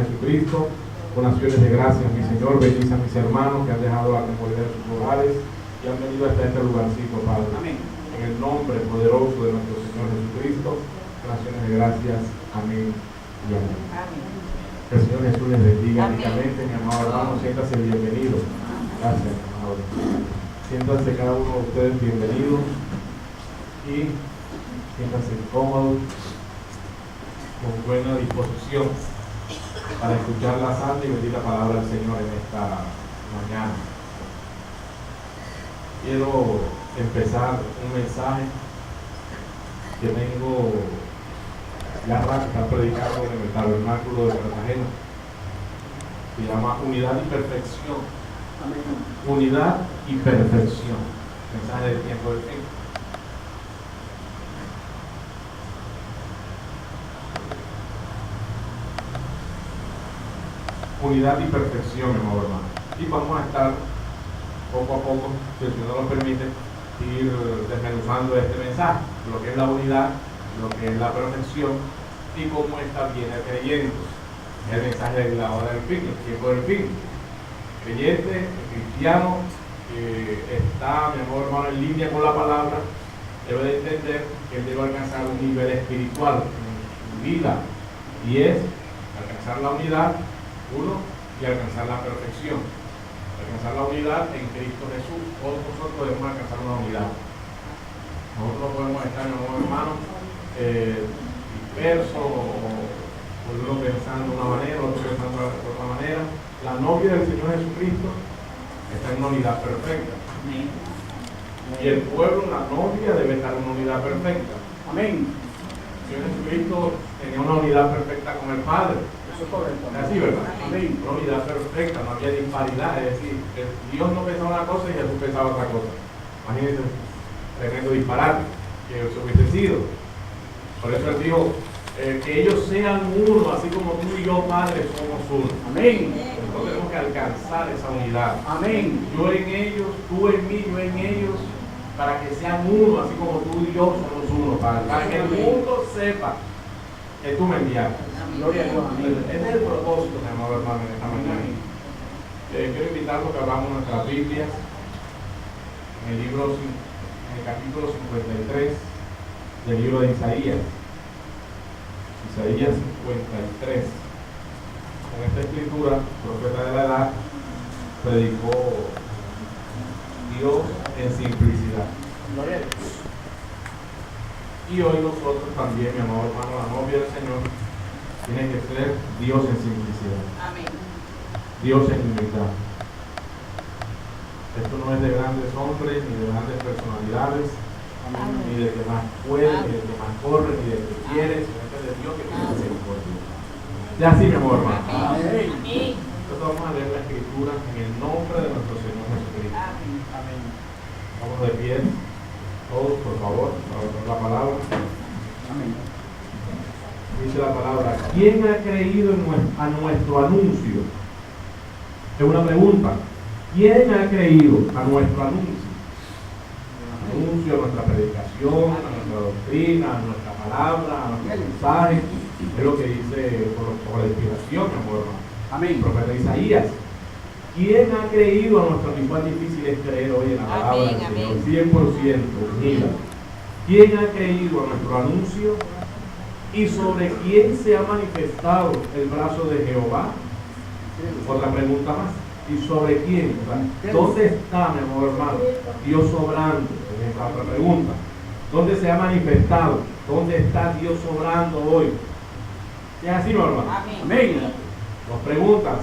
Jesucristo. Con acciones de gracias, mi Señor, bendice a mis hermanos que han dejado la comodidad de sus hogares y han venido hasta este lugarcito, Padre. Amén. En el nombre poderoso de nuestro Señor Jesucristo, con acciones de gracias. Amén y amén. Amén. Que el Señor Jesús les bendiga Amén. ricamente, mi amado hermano. Siéntase bienvenido. Gracias, mi amado. Siéntanse cada uno de ustedes bienvenidos y siéntanse cómodos, con buena disposición para escuchar la santa y bendita palabra del Señor en esta mañana. Quiero empezar un mensaje que vengo ya rato estar predicando en el tabernáculo de Cartagena. Se llama Unidad y Perfección. Unidad y perfección. Mensaje del tiempo del fin. Unidad y perfección, mi amado hermano. Y vamos a estar poco a poco, si el Señor nos permite, ir desmenuzando este mensaje, lo que es la unidad, lo que es la perfección y cómo está bien el creyente. El mensaje de la hora del fin, el tiempo del fin. Creyente, el cristiano, está, mi amor hermano, en línea con la palabra, debe de entender que él debe alcanzar un nivel espiritual en su vida, y es alcanzar la unidad, uno, y alcanzar la perfección. Alcanzar la unidad en Cristo Jesús. Todos nosotros podemos alcanzar una unidad. Nosotros podemos estar, mi amor hermano, dispersos, o uno pensando de una manera, otro pensando de otra manera. La novia del Señor Jesucristo está en una unidad perfecta. Amén. Y el pueblo, la novia, debe estar en una unidad perfecta. Amén. El Señor Jesucristo tenía una unidad perfecta con el Padre. Eso es correcto. Es así, ¿verdad? Amén. Una unidad perfecta, no había disparidad. Es decir, Dios no pensaba una cosa y Jesús pensaba otra cosa. Imagínense, tremendo disparate que eso hubiese sido. Por eso él dijo, que ellos sean uno, así como tú y yo, Padre, somos uno. Amén. Nosotros tenemos que alcanzar esa unidad. Amén. Yo en ellos, tú en mí, yo en ellos, para que sean uno, así como tú y yo somos uno, Padre. Para que el mundo sepa que tú me enviaste. Gloria a Dios. Amén. Ese es el propósito, mi amado hermano, en esta mañana. Quiero invitarlos a que abramos nuestras Biblias en el capítulo 53 del libro de Isaías. Isaías 53. En esta escritura, el profeta de la edad predicó Dios en simplicidad. Gloria a Dios. Y hoy nosotros también, mi amado hermano, la novia del Señor, tiene que ser Dios en simplicidad. Amén. Dios en humildad. Esto no es de grandes hombres, ni de grandes personalidades, ni de que más puede, ni de que más corre, ni de que quiere, sino que es de Dios que tiene misericordia. Ya sí, mi amor, hermano. Amén. Entonces vamos a leer la escritura en el nombre de nuestro Señor Jesucristo. Amén. Vamos de pie, todos, por favor, para oír la palabra. Amén. Dice la palabra, ¿quién ha creído a nuestro anuncio? Es una pregunta. ¿Quién ha creído a nuestro anuncio? Anuncio, a nuestra predicación, a nuestra doctrina, a nuestra palabra, a nuestro mensaje. Es lo que dice por la inspiración, mi amor, Amén. el profeta Isaías. ¿Quién ha creído a nuestro igual difícil es creer hoy en la palabra del Señor? 100% unida. ¿Quién ha creído a nuestro anuncio? ¿Y sobre quién se ha manifestado el brazo de Jehová? Otra pregunta más. ¿Y sobre quién? ¿Dónde está, mi amor hermano, Dios obrando? Es esta otra pregunta. ¿Dónde se ha manifestado? ¿Dónde está Dios obrando hoy? ¿Es así, mi hermano? Amén. Dos preguntas.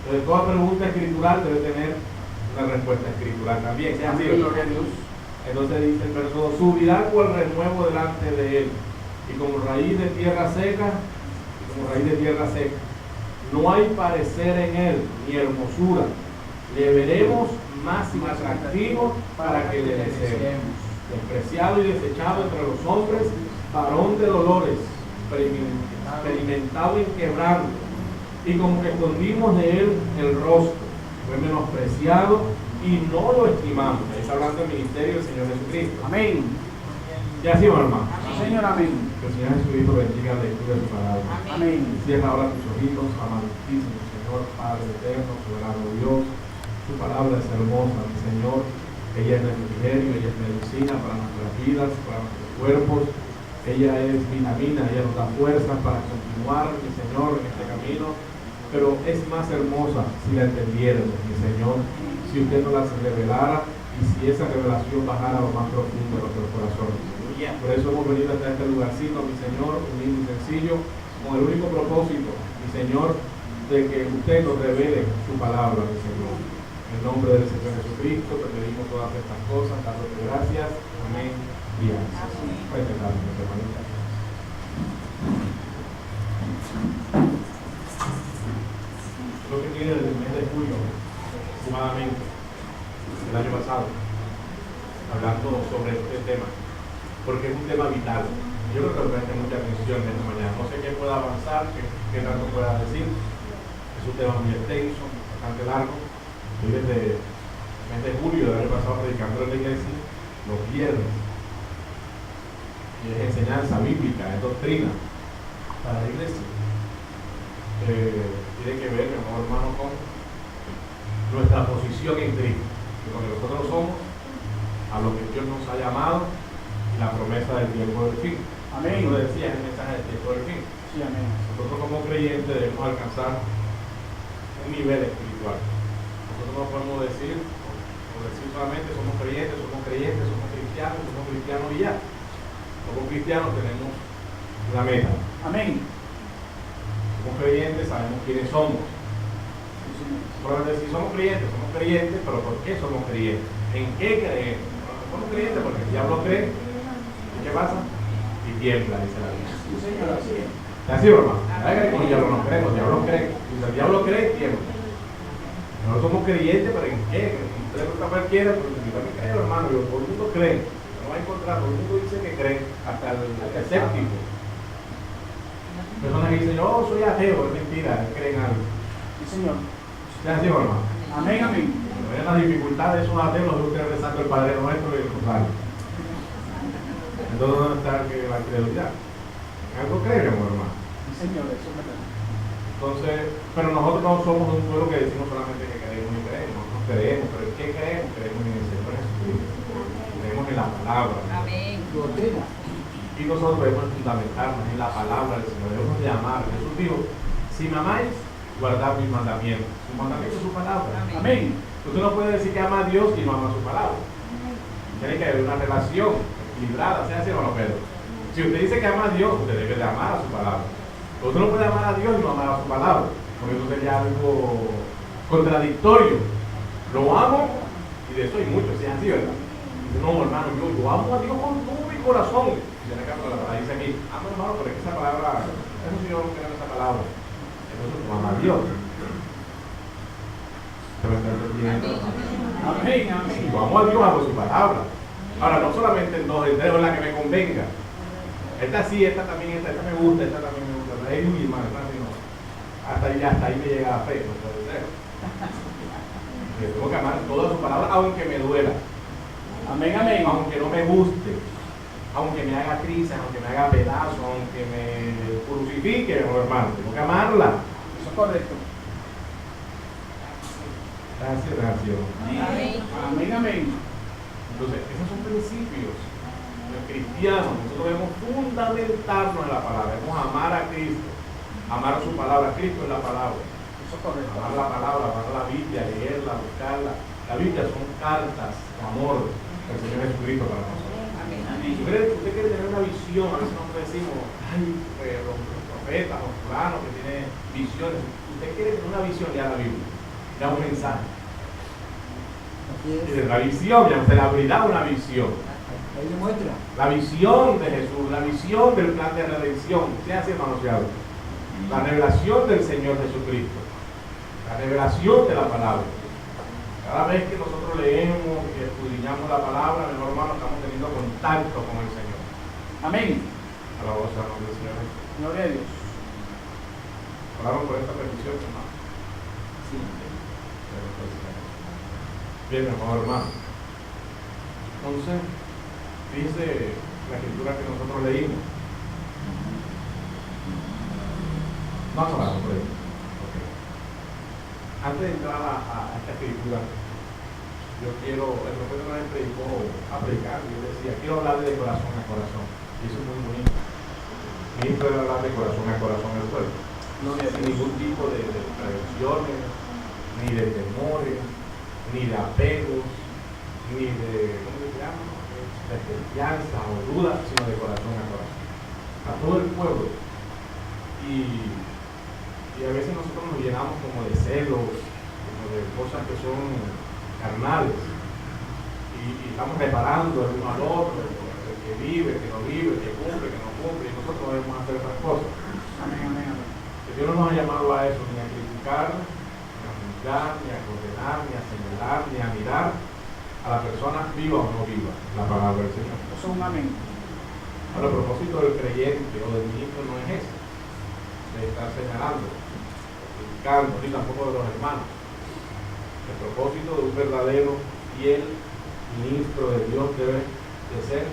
Entonces, toda pregunta escritural debe tener una respuesta escritural también. ¿Es así? Gloria a Dios. Entonces dice el verso 2, subirá cual renuevo delante de él, y como raíz de tierra seca, no hay parecer en él, ni hermosura. Le veremos más atractivo para que le deseemos. Despreciado y desechado entre los hombres, varón de dolores, experimentado en quebranto, y como que escondimos de él el rostro, fue menospreciado y no lo estimamos. Está hablando del ministerio del Señor Jesucristo. Amén. ¿Ya sí, hermano? Señor, amén. Que el Señor Jesucristo bendiga la lectura de su palabra. Amén. Cierra ahora tus ojitos, amantísimo Señor, Padre eterno, soberano Dios. Su palabra es hermosa, mi Señor. Ella es refrigerio, ella es medicina para nuestras vidas, para nuestros cuerpos. Ella es vitamina, ella nos da fuerzas para continuar, mi Señor, en este camino. Pero es más hermosa si la entendiéramos, mi Señor, si usted nos la revelara y si esa revelación bajara a lo más profundo de nuestros corazones. Por eso hemos venido hasta este lugarcito, mi Señor, humilde y sencillo, con el único propósito, mi Señor, de que usted nos revele su palabra, mi Señor. En el nombre del Señor Jesucristo, te pedimos todas estas cosas, dándote gracias. Amén y amén. Presentamos, mis hermanitas. Lo que tiene desde el mes de julio, aproximadamente, el año pasado, hablando sobre este tema, porque es un tema vital. Yo creo que le presté mucha atención esta mañana. No sé qué pueda avanzar, qué tanto pueda decir. Es un tema muy extenso, bastante largo. Yo desde el mes de julio del año pasado predicando en la iglesia los viernes. Y es enseñanza bíblica, es doctrina para la iglesia. Tiene que ver, mi amor hermano, con nuestra posición en Cristo. Lo que nosotros somos, a lo que Dios nos ha llamado, la promesa del tiempo del fin. Amén. Como decía, es el mensaje del tiempo del fin. Sí, amén. Nosotros como creyentes debemos alcanzar un nivel espiritual. Nosotros no podemos decir solamente somos creyentes, somos cristianos y ya. Como cristianos tenemos una meta. Amén. Somos creyentes, sabemos quiénes somos. Probablemente decir somos creyentes, pero ¿por qué somos creyentes? ¿En qué creemos? Somos creyentes porque el diablo cree. ¿Y qué pasa? Y tiembla, dice la Biblia. Sí, Señor, así es. ¿Es así, hermano? El diablo no cree, los diablos creen. Si el diablo cree, tiembla. Nosotros somos creyentes, pero ¿en qué? Usted pregunta a cualquiera, pero yo también creo, hermano. Todo el mundo cree. No va a encontrar, todo el mundo dice que cree, hasta el escéptico. Personas que dicen, yo soy ateo, es mentira, creen algo. Sí, Señor. ¿Es así, hermano? Amén, amén. Cuando vean las dificultades de esos ateos, los ustedes rezando el Padre Nuestro y el Rosario. Entonces, ¿dónde está la credibilidad? ¿En algo creemos, hermano? Sí, Señor, eso es verdad. Entonces, pero nosotros no somos un pueblo que decimos solamente que creemos y creemos. Nosotros creemos, pero ¿en qué creemos? Creemos en el Señor Jesucristo. Creemos en la palabra. Amén. Doctrina. Y nosotros debemos fundamentarnos en la palabra del Señor. Debemos llamar. Jesús dijo, si me amáis, guardad mis mandamientos. Su mandamiento es su palabra. Amén. Usted no puede decir que ama a Dios y no ama su palabra. Tiene que haber una relación equilibrada, sea así o no, Pedro. Si usted dice que ama a Dios, usted debe de amar a su palabra. Pero usted no puede amar a Dios y no amar a su palabra, porque eso sería algo contradictorio. Lo amo y de eso hay mucho, si es así, ¿verdad? Dice, no, hermano, yo amo a Dios con todo mi corazón. Y en el caso la palabra dice aquí, amo hermano, pero es que esa palabra, eso sí yo no creo en esa palabra. Entonces tú amas a Dios. ¿Se me está entendiendo? Amén, amén. Si yo amo a Dios, amo su palabra. Ahora, no solamente en dos, en tres, en la que me convenga. Esta sí, esta también, esta me gusta, esta también me gusta. La de Luis, hermano, no. Hasta ahí me llega la fe, no puede ser. Yo tengo que amar toda su palabra, aunque me duela. Amén, amén. Aunque no me guste, aunque me haga crisis, aunque me haga pedazos, aunque me crucifique, hermano, tengo que amarla. Eso es correcto. Gracias. Amén. Amén, amén. Entonces, esos son principios cristianos. Nosotros debemos fundamentarnos en la palabra, debemos amar a Cristo, amar su palabra. Cristo es la palabra. Eso es correcto. Amar la palabra, amar la Biblia, leerla, buscarla. La Biblia son cartas de amor del Señor Jesucristo para nosotros. Amén. Usted quiere tener una visión, a veces nosotros decimos, ay, los profetas, los fulanos que tienen visiones. Usted quiere tener una visión, lea la Biblia, lea un mensaje. Y de la visión, ya usted le abrirá una visión. Ahí demuestra. La visión de Jesús, la visión del plan de redención, sea así, hermanos, la revelación del Señor Jesucristo, la revelación de la palabra. Cada vez que nosotros leemos y escudriñamos la palabra, mi hermano, estamos teniendo contacto con el Señor. Amén. Alabado sea el nombre del Señor Jesús. Gloria a Dios. Oraron por esta petición, hermano. Sí. Bien, mi amado hermano. Entonces, dice la escritura que nosotros leímos, Vamos a hablar por ahí. Okay. Antes de entrar a esta escritura, yo quiero, el profeta una vez predicó a predicar, y yo decía, quiero hablar de corazón a corazón. Y eso es muy bonito. Mi hijo era hablar de corazón a corazón al pueblo. No sin ningún tipo de prevenciones, ni de temores, ni de apegos, ni de, ¿cómo se llama? De confianza o dudas, sino de corazón a corazón. A todo el pueblo. Y a veces nosotros nos llenamos como de celos, como de cosas que son carnales. Y estamos reparando el uno al otro, el que vive, el que no vive, el que cumple, el que no cumple, y nosotros debemos hacer otras cosas. Amén, amén, amén. Dios no nos ha llamado a eso, ni a criticar, ni a juzgar, ni a condenar, ni a señalar, ni a mirar a la persona viva o no viva, la palabra del Señor. Eso es un amén. Ahora, el propósito del creyente o del ministro no es ese, de estar señalando, criticando, ni tampoco de los hermanos. El propósito de un verdadero fiel ministro de Dios debe de ser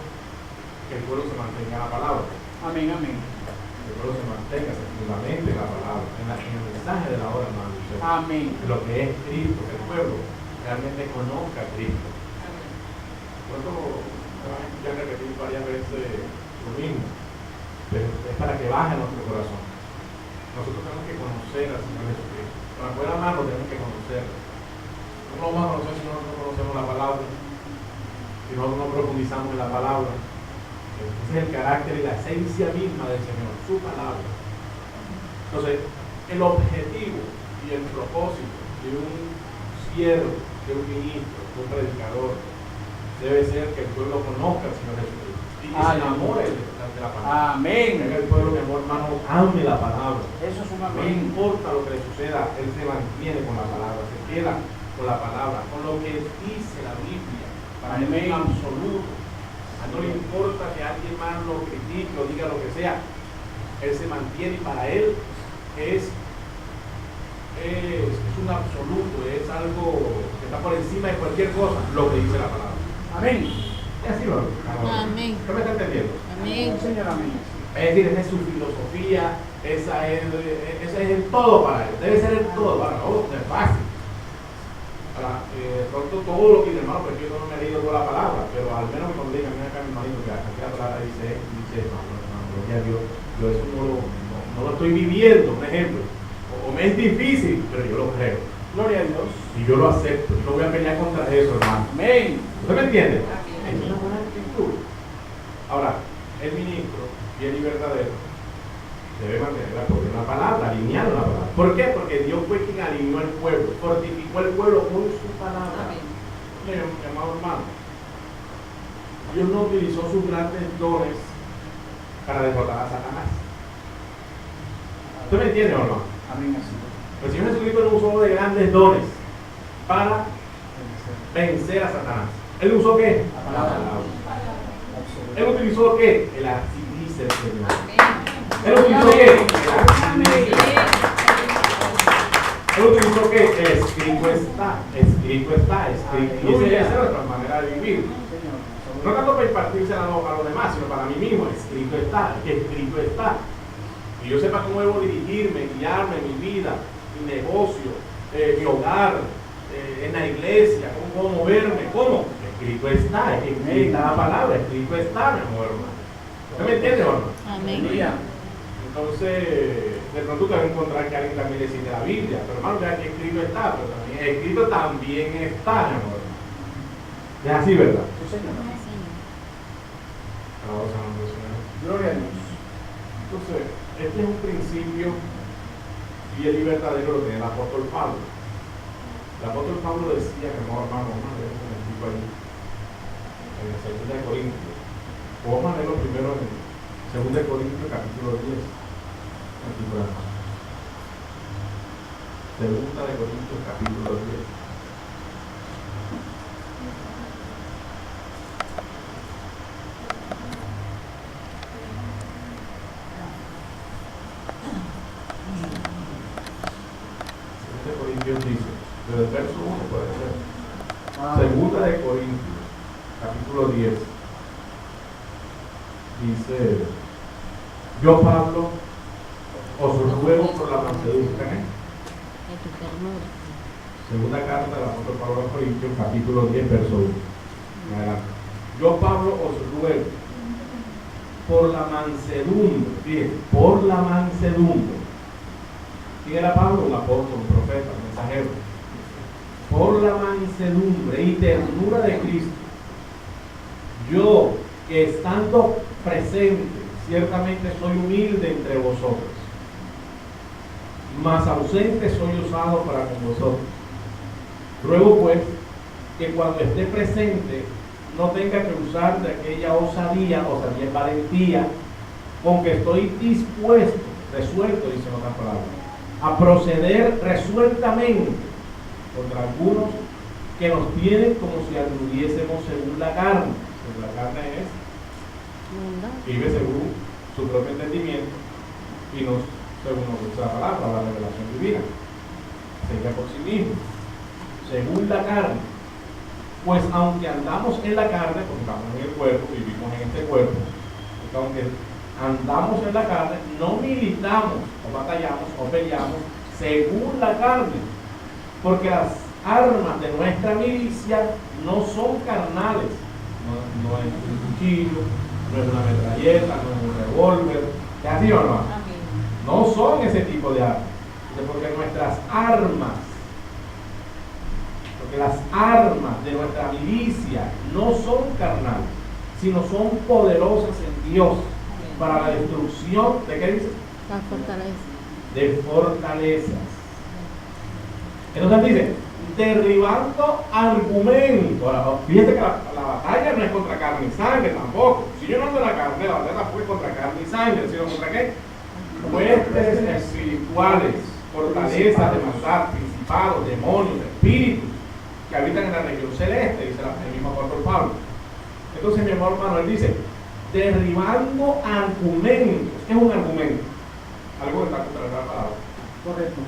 que el pueblo se mantenga en la palabra. Amén, amén. Que el pueblo se mantenga, se fundamente en la palabra, en el mensaje de la hora, hermano. Amén. Lo que es Cristo, que el pueblo realmente conozca a Cristo. Nosotros vamos a escuchar repetir varias veces lo mismo, pero es para que baje nuestro corazón. Nosotros tenemos que conocer al Señor Jesucristo. Para poder amarlo tenemos que conocerlo. No lo vamos a conocer si nosotros no conocemos la palabra, si nosotros no profundizamos en la palabra. Ese es el carácter y la esencia misma del Señor, su palabra. Entonces, el objetivo y el propósito de un siervo, de un ministro, de un predicador, debe ser que el pueblo conozca al Señor Jesucristo y que se enamore de la palabra. Amén. Que el pueblo, mi amor, hermano, ame la palabra. Eso es un No amén. importa lo que le suceda, él se mantiene con la palabra, se queda con la palabra, con lo que dice la Biblia, para él es absoluto. A él no le importa que alguien más lo critique o diga lo que sea, él se mantiene y para él es un absoluto, es algo que está por encima de cualquier cosa, lo que dice la palabra. Amén. Es así, ¿no? Amén. ¿Qué me está entendiendo? Amén. Señor, amén. Es decir, esa es su filosofía, esa es el todo para él, debe ser el todo para nosotros, no es fácil. Pronto todo lo que dice, hermano, porque yo no me he leído toda la palabra, pero al menos que cuando digan, mira acá mi hermanito, que aquí la palabra dice, hermano, gloria a Dios, yo eso no lo estoy viviendo, un ejemplo, o me es difícil, pero yo lo creo. Gloria a Dios. Y yo lo acepto, y no voy a pelear contra eso, hermano. Amén. ¿Usted me entiende? Es una buena actitud. Ahora, el ministro fiel y verdadero debe mantener la acorde en la palabra, alineado en la palabra. ¿Por qué? Porque Dios fue quien alineó al pueblo, fortificó al pueblo con su palabra. Miren, amado hermano, Dios no utilizó sus grandes dones para derrotar a Satanás. ¿Usted me entiende, hermano? Amén. Así. El Señor Jesucristo no usó de grandes dones para vencer a Satanás. ¿Él usó qué? La palabra. ¿Él utilizó qué? El así dice el Señor. ¿Él utilizó qué? Él utilizó qué? Escrito está. Escrito está. Escrito. Y esa es nuestra manera de vivir. No tanto para impartirse a los demás, sino para mí mismo. Escrito está. Que escrito está. Y yo sepa cómo debo dirigirme, guiarme en mi vida, mi negocio, mi hogar, en la iglesia, cómo puedo moverme, cómo. Escrito está, escrita la palabra, escrito está, mi amor, hermano. ¿Usted me entiende, hermano? Amén. Entonces, de pronto te vas a encontrar que alguien también le cite la Biblia, pero hermano, vea que escrito está, pero también escrito también está, mi amor. Es así, ¿verdad? Sí, Señor. Alabado sea el nombre del Señor. Gloria a Dios. Entonces, este es un principio fiel y verdadero lo que tiene el apóstol Pablo. El apóstol Pablo decía, mi amor, hermano, vamos a leer un momentico ahí, en el 2 de Corintios. O vamos a leerlo primero en 2 de Corintios, capítulo 10. Aquí por acá. 2 de Corintios, capítulo 10. Dios dice, desde el verso 1 puede ser. Segunda de Corintios, capítulo 10. Dice, yo Pablo, os ruego por la mansedumbre. De tu ternura. Segunda carta del apóstol Pablo a los Corintios, capítulo 10, verso 1. Adelante. Yo, Pablo, os ruego por la mansedumbre, fíjense, por la mansedumbre. ¿Quién era Pablo? Un apóstol, un profeta, un mensajero. Por la mansedumbre y ternura de Cristo, yo, que estando presente, ciertamente soy humilde entre vosotros, mas ausente soy usado para con vosotros. Ruego pues que cuando esté presente no tenga que usar de aquella osadía es valentía, con que estoy dispuesto, resuelto, dice en otras palabras, a proceder resueltamente contra algunos que nos tienen como si anduviésemos según la carne. Según la carne es, vive según su propio entendimiento y no según nos gusta la palabra, la revelación divina. Se guía por sí mismo, según la carne. Pues aunque andamos en la carne, porque estamos en el cuerpo, vivimos en este cuerpo, aunque andamos en la carne, no militamos o batallamos o peleamos según la carne, porque las armas de nuestra milicia no son carnales, no es un cuchillo, no es una metralleta, no es un revólver, ¿es así o no? No son ese tipo de armas, porque nuestras armas, porque las armas de nuestra milicia no son carnales, sino son poderosas en Dios para la destrucción, ¿de qué dice? La fortaleza. De fortalezas. Entonces dice, derribando argumentos. Ahora, fíjate que la batalla no es contra carne y sangre tampoco. Si yo no ando en la carne, la batalla fue contra carne y sangre, sino contra qué? Huestes espirituales, fortalezas de maldad, principados, demonios, espíritus que habitan en la región celeste, dice el mismo apóstol Pablo. Entonces, mi amor hermano, él dice, derribando argumentos. ¿Qué es un argumento? Algo que está contra la palabra. Correcto.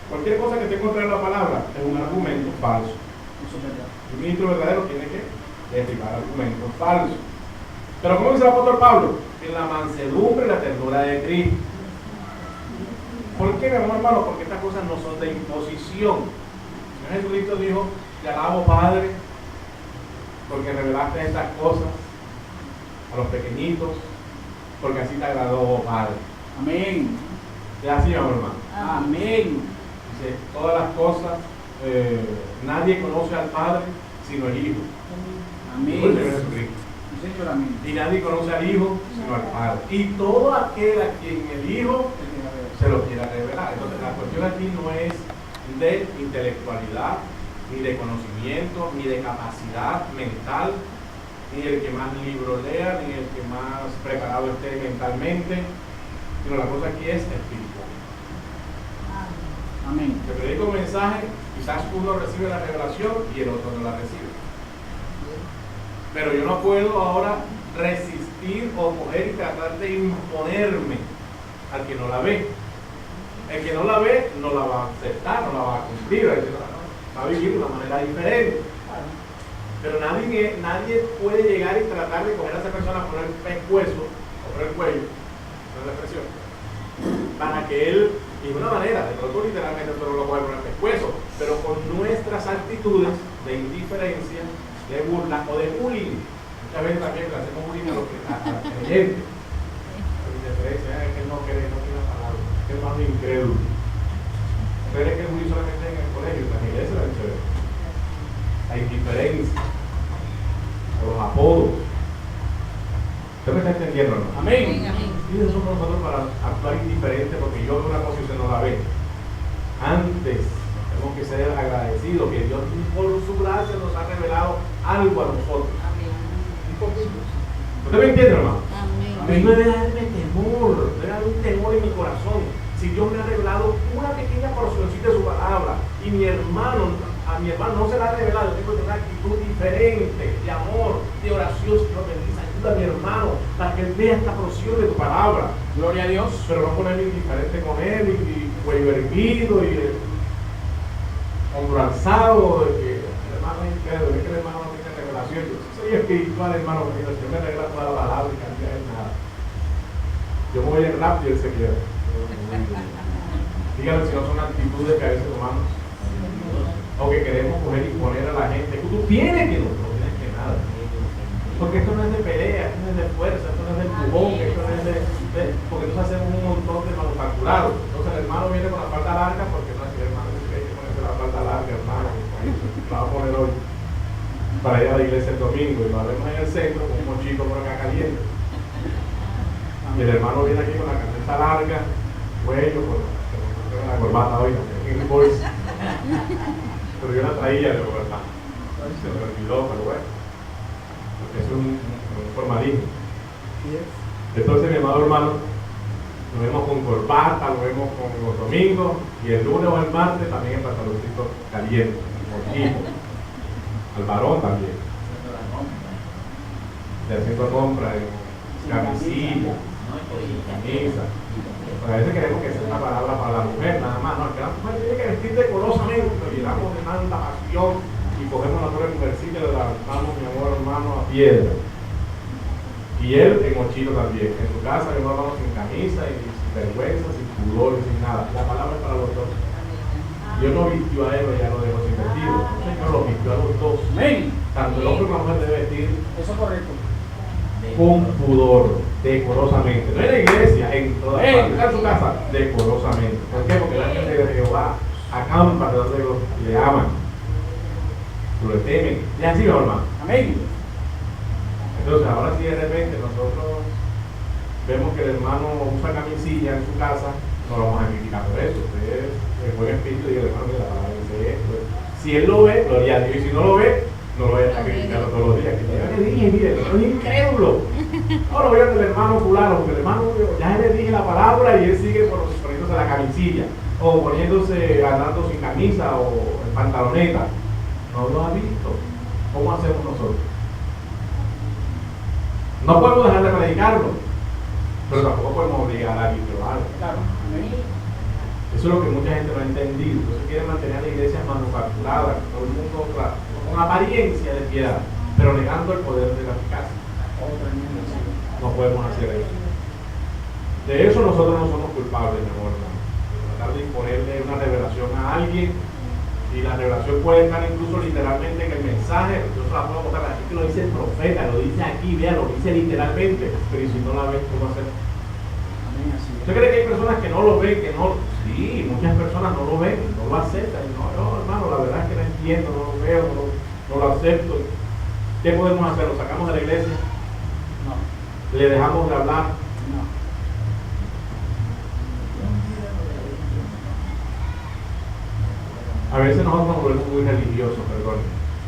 Cualquier cosa que esté contra la palabra es un argumento falso. Eso es verdad. Un ministro verdadero tiene que derribar argumentos falsos. Pero ¿cómo dice el apóstol Pablo? En la mansedumbre y la ternura de Cristo. ¿Por qué, mi amor hermano? Porque estas cosas no son de imposición. El Señor Jesucristo dijo, te alabo, Padre, porque revelaste estas cosas a los pequeñitos, porque así te agradó, oh Padre. Amén. Es así, mi amor hermano. Amén. Dice, todas las cosas, nadie conoce al Padre sino el Hijo. Amén. Dijo el Señor Jesucristo. Sí, Señor, amén. Y nadie conoce al Hijo sino al Padre. Y todo aquel a quien el Hijo se lo quiera revelar. Entonces la cuestión aquí no es de intelectualidad, ni de conocimiento, ni de capacidad mental, ni el que más libros lea, ni el que más preparado esté mentalmente, sino la cosa aquí es espiritual. Amén. Que predico un mensaje, quizás uno recibe la revelación y el otro no la recibe. Pero yo no puedo ahora resistir o coger y tratar de imponerme al que no la ve. El que no la ve no la va a aceptar, no la va a cumplir, va a vivir de una manera diferente. Pero nadie puede llegar y tratar de coger a esa persona por el pescuezo o por el cuello, no es la expresión, para que él, de una manera, de pronto literalmente no lo coge por el pescuezo, pero con nuestras actitudes de indiferencia, de burla o de bullying. Muchas veces también le hacemos bullying a los creyentes. La indiferencia es que él no quiere la palabra, que es más incrédulo. Pero es que el bullying solamente en el colegio, en la iglesia la se ve. La indiferencia, o los apodos. ¿Usted me está entendiendo, no? Amén. Y eso somos nosotros para actuar indiferente porque yo veo una cosa y usted no la ve. Antes tenemos que ser agradecidos que Dios por su gracia nos ha revelado algo a nosotros. Un poquito. ¿Usted me entiende, hermano? A mí no debe darme temor, debe haber un temor en mi corazón. Si Dios me ha revelado una pequeña porcioncita de su palabra y a mi hermano no se la ha revelado, yo tengo que tener una actitud diferente, de amor, de oración. Señor, bendice, ayuda a mi hermano para que él vea esta porción de tu palabra. Gloria a Dios. Pero no ponerme indiferente con él y cuello erguido y hombro alzado, de que el hermano es incrédulo, es que el hermano no tiene revelación. Yo soy espiritual, hermano, porque el Señor me revela toda la palabra y cambia de nada. Yo me voy en rápido y él se queda. Dígame si no son actitudes que a veces tomamos. O que queremos coger y poner a la gente. Tú tienes que no tienes que nada. Porque esto no es de pelea, esto no es de fuerza, esto no es de empujón, esto no es porque entonces hacemos un montón de manufacturados. Entonces el hermano viene con la falda larga porque no es que el hermano dice que hay que ponerse la falda larga, hermano. La va a poner hoy para ir a la iglesia el domingo y lo vemos en el centro con un mochito por acá caliente. Y el hermano viene aquí con la camisa larga, cuello, con la corbata hoy, en el voice. Pero yo la traía de verdad. Se me olvidó, pero bueno. Porque es un formalismo. Entonces, mi amado hermano, lo vemos con corbata, lo vemos con los domingos, y el lunes o el martes también en pantaloncito caliente, motivo. Al varón también. De haciendo compra en camisilla, camisa. Porque a veces queremos que sea una palabra para la mujer, nada más. No, que la mujer tiene que vestir decorosamente, nos llenamos de tanta pasión y cogemos la torre universitaria y le levantamos, mi amor hermano, a piedra. Y él en mochilo también. En su casa, mi hermano, sin camisa, y sin vergüenza, sin pudor, sin nada. La palabra es para los dos. Dios no vistió a él, ya lo dejó sin vestido. El Señor lo vistió a los dos. Amén. Tanto el hombre como la mujer debe vestir Eso es correcto. con pudor, decorosamente. No en la iglesia, en todas partes. En su casa, decorosamente. ¿Por qué? Porque la gente de Jehová acampa de donde le aman, lo le temen. Y así, mi hermano. Amén. Entonces, ahora sí de repente nosotros vemos que el hermano usa camisilla en su casa, no lo vamos a criticar por eso. Usted es el buen espíritu y el hermano de la palabra dice esto. Si él lo ve, gloria a Dios. Y si no lo ve, no lo voy a estar criticando todos los días. Que yo le dije, mire, es incrédulo. No lo voy a del hermano fulano, porque el hermano, ya le dije la palabra y él sigue poniéndose la camisilla, o poniéndose, andando sin camisa o en pantaloneta. No lo ha visto. ¿Cómo hacemos nosotros? No podemos dejar de predicarlo, pero tampoco podemos obligar a alguien que lo haga. Claro. Amén. Eso es lo que mucha gente no ha entendido. Entonces quieren mantener a la iglesia manufacturada, todo el mundo con apariencia de piedad, pero negando el poder de la eficacia. No podemos hacer eso. De eso nosotros no somos culpables, mi amor, hermano. De tratar de imponerle una revelación a alguien, y la revelación puede estar incluso literalmente en el mensaje. Yo se la puedo botar aquí, que lo dice el profeta, lo dice aquí, vea, lo dice literalmente, pero si no la ves, ¿cómo hacer? Amén, así es. ¿Usted cree que hay personas que no lo ven, que no? Sí, muchas personas no lo ven, no lo aceptan. No, hermano, la verdad es que no entiendo, no lo veo, no lo acepto. ¿Qué podemos hacer? ¿Lo sacamos de la iglesia? No. ¿Le dejamos de hablar? No. A veces nosotros nos volvemos muy religiosos, perdón.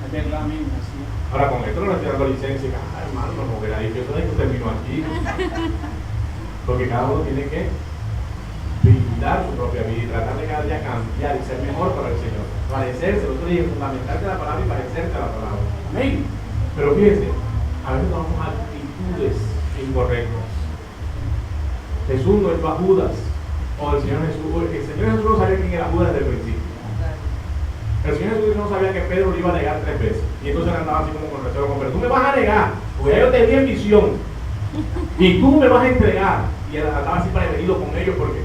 Es verdad, amén, así es. Ahora con esto no le estoy dando licencia. Ay, hermano, no me verá religioso de que usted vino aquí. Porque cada uno tiene que vigilar su propia vida y tratar de cada día cambiar y ser mejor para el Señor. Parecerse, lo otro día, fundamentarte la palabra y parecerte a la palabra. Amén. Pero fíjense, a veces tomamos actitudes incorrectas. Jesús no es para Judas, o el Señor Jesús. El Señor Jesús no sabía quién era Judas desde el principio. El Señor Jesús no sabía que Pedro lo iba a negar 3 veces. Y entonces él andaba así como con recelo con Pedro. Tú me vas a negar, porque ya yo te vi en visión. Y tú me vas a entregar. Y él andaba así prevenido con ellos porque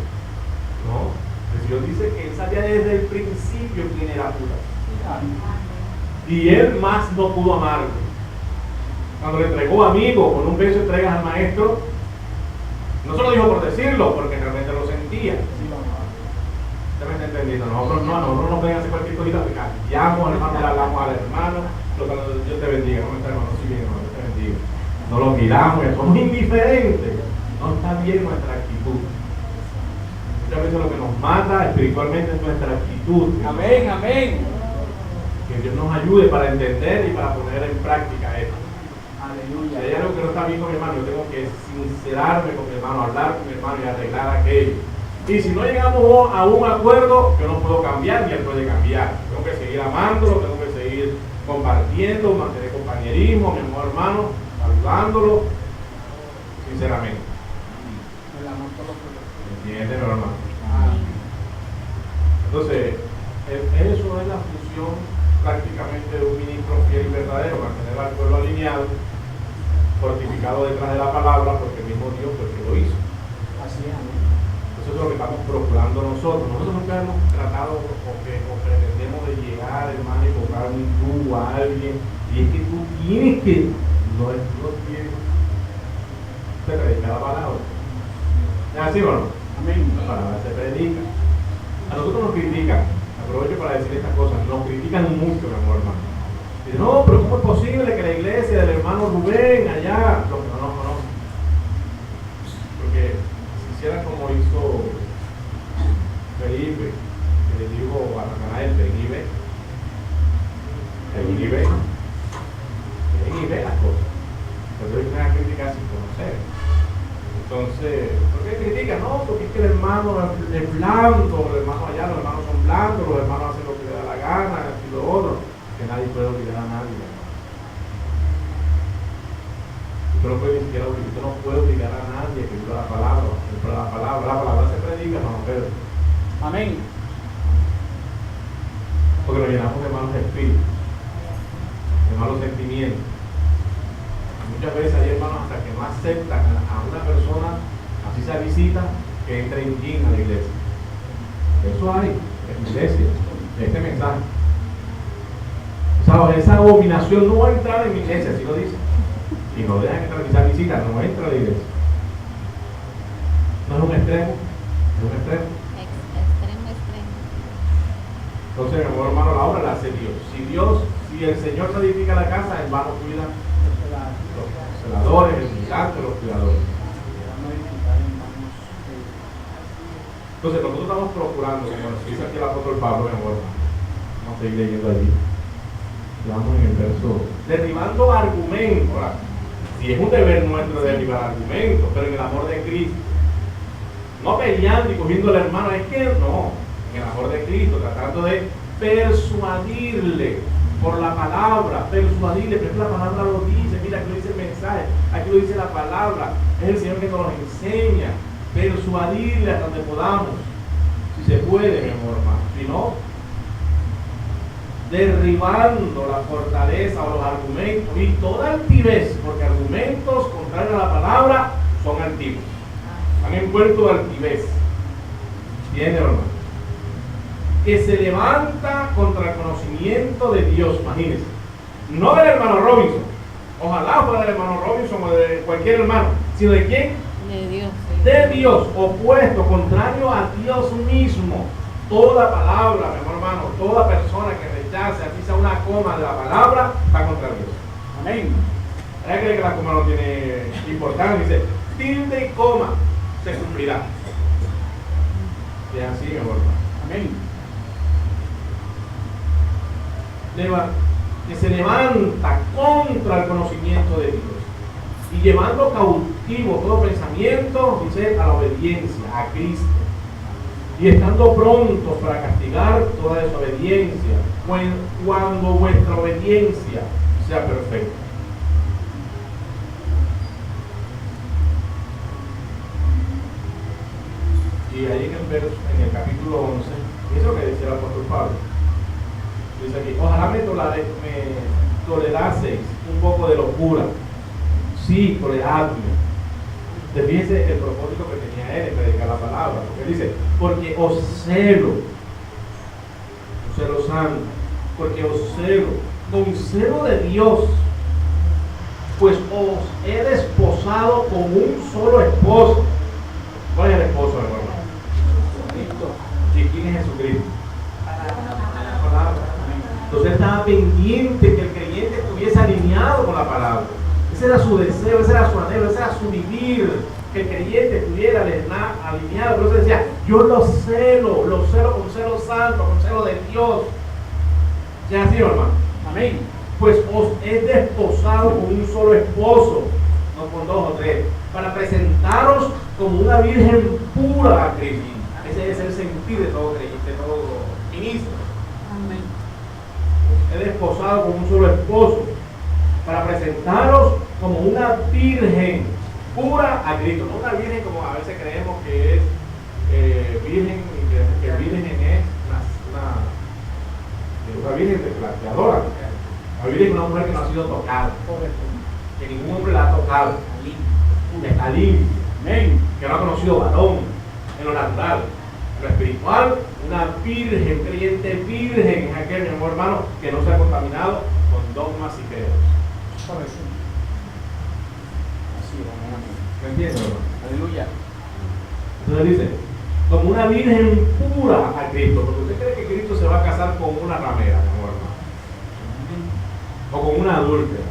no. El Señor dice que él sabía desde el principio quién era Judas. Y él más no pudo amarlo. Cuando le entregó amigo, con un beso entregas al maestro, no se lo dijo por decirlo, porque realmente lo sentía. ¿Usted me está entendiendo? Nosotros no nos ven a hacer cualquier cosita, llamo al hermano, le hablamos al hermano, Dios te bendiga, no está hermano, sí bien, hermano, Dios te bendiga. No lo miramos, somos indiferentes. No está bien nuestra actitud. Muchas veces lo que nos mata espiritualmente es nuestra actitud. Amén, amén. Que Dios nos ayude para entender y para poner en práctica esto. Aleluya. Si hay algo que no está bien con mi hermano, yo tengo que sincerarme con mi hermano, hablar con mi hermano y arreglar aquello. Y si no llegamos a un acuerdo, yo no puedo cambiar ni él puede cambiar. Tengo que seguir amándolo, tengo que seguir compartiendo, mantener compañerismo, mi amor hermano, saludándolo sinceramente. El amor por los otros. ¿Entienden, hermano? Entonces, eso es la función prácticamente de un ministro fiel y verdadero, mantener al pueblo alineado, fortificado detrás de la palabra, porque el mismo Dios fue el que lo hizo. Eso es lo que estamos procurando nosotros. Nosotros nunca hemos tratado o pretendemos de llegar, hermano, y comprar un tú a alguien. Y es que tú tienes que, no tienes que predicar la palabra. ¿Es así o no? Amén. La palabra se predica. A nosotros nos critican. Aprovecho para decir estas cosas. Nos critican mucho, mi amor, hermano. Dicen, no, pero ¿cómo es posible que la iglesia del hermano Rubén allá? No. Porque si hicieran como hizo Felipe, que le dijo a Natanael, ven y ve las cosas. Pero ellos van a criticar sin conocer. Entonces, ¿por qué critican? No, porque es que el hermano es blando, los hermanos allá, los hermanos son blandos, los hermanos hacen lo que les da la gana, y lo otro. Que nadie puede obligar a nadie, hermano. Usted no puede obligar a nadie a que viva la palabra. La palabra se predica, hermano Pedro. Amén. Porque nos llenamos de malos espíritus, de malos sentimientos. Muchas veces hay hermanos hasta que no aceptan a una persona, así sea visita, que entre en yin a la iglesia. Eso hay en la iglesia, este mensaje. Esa abominación no va a entrar en mi iglesia, así lo dice. Y no dejan entrar quizá visita, no entra a la iglesia. No es un extremo, es un extremo. Extremo. Entonces, mi amor hermano, la obra la hace Dios. Si el Señor se edifica la casa, en vano cuida los celadores, el vigilante, los cuidadores. Entonces, nosotros estamos procurando, como nos dice aquí el apóstol Pablo, mi amor, vamos a seguir leyendo allí. Vamos en el verso, derribando argumentos. Ahora, si es un deber nuestro derribar argumentos, pero en el amor de Cristo, no peleando y cogiendo al hermano, es que no, en el amor de Cristo, tratando de persuadirle por la palabra, persuadirle, pero la palabra lo dice, mira, aquí lo dice el mensaje, aquí lo dice la palabra, es el Señor que nos lo enseña, persuadirle hasta donde podamos, si se puede, mi amor hermano, si no, derribando la fortaleza o los argumentos y toda altivez, porque argumentos contrarios a la palabra son altivos, han envuelto altivez, ¿entienden, hermano? Que se levanta contra el conocimiento de Dios, imagínense, no del hermano Robinson, ojalá fuera del hermano Robinson o de cualquier hermano, sino de quién? De Dios. De Dios, opuesto, contrario a Dios mismo. Toda palabra, mi amor hermano, toda persona que rechace, así sea una coma de la palabra, está contra Dios. Amén. ¿Hay que la coma no tiene importancia? Dice, tilde y coma se cumplirá. Y así, mi amor hermano. Amén. Que se levanta contra el conocimiento de Dios y llevando cautivo todo pensamiento, dice, a la obediencia a Cristo, y estando prontos para castigar toda desobediencia cuando vuestra obediencia sea perfecta. Y ahí en el capítulo 11, eso es lo que decía el apóstol Pablo. Dice aquí, ojalá me toleraseis un poco de locura. Sí, toleradme. Fíjense el propósito que tenía él en predicar la palabra. Porque él dice, porque os celo santo, porque os celo, con celo de Dios, pues os he desposado con un solo esposo. ¿Cuál es el esposo, hermano? Cristo. ¿Y quién es Jesucristo? La palabra. Entonces él estaba pendiente que el creyente estuviese alineado con la palabra. Ese era su deseo, ese era su anhelo, ese era su vivir, que el creyente estuviera alineado. Por eso decía, yo lo celo con celo santo, con celo de Dios. ¿Ya así, hermano? Amén. Pues os he desposado con un solo esposo, no con dos o tres, para presentaros como una virgen pura a Cristo. Ese es el sentir de todo creyente, de todo ministro. Amén. He desposado con un solo esposo, para presentaros como una virgen pura a Cristo, no una virgen como a veces creemos que es virgen, que virgen es una virgen que adora. La virgen es una mujer que no ha sido tocada, que ningún hombre la ha tocado, está limpia, que no ha conocido varón, en lo natural. En lo espiritual, una virgen, creyente virgen es aquel, mi amor hermano, que no se ha contaminado con dogmas y credos. Por eso. Así es, amén. ¿Me entiendes, hermano? Aleluya. Entonces dice, como una virgen pura a Cristo, porque usted cree que Cristo se va a casar con una ramera, mi amor hermano, o con una adúltera.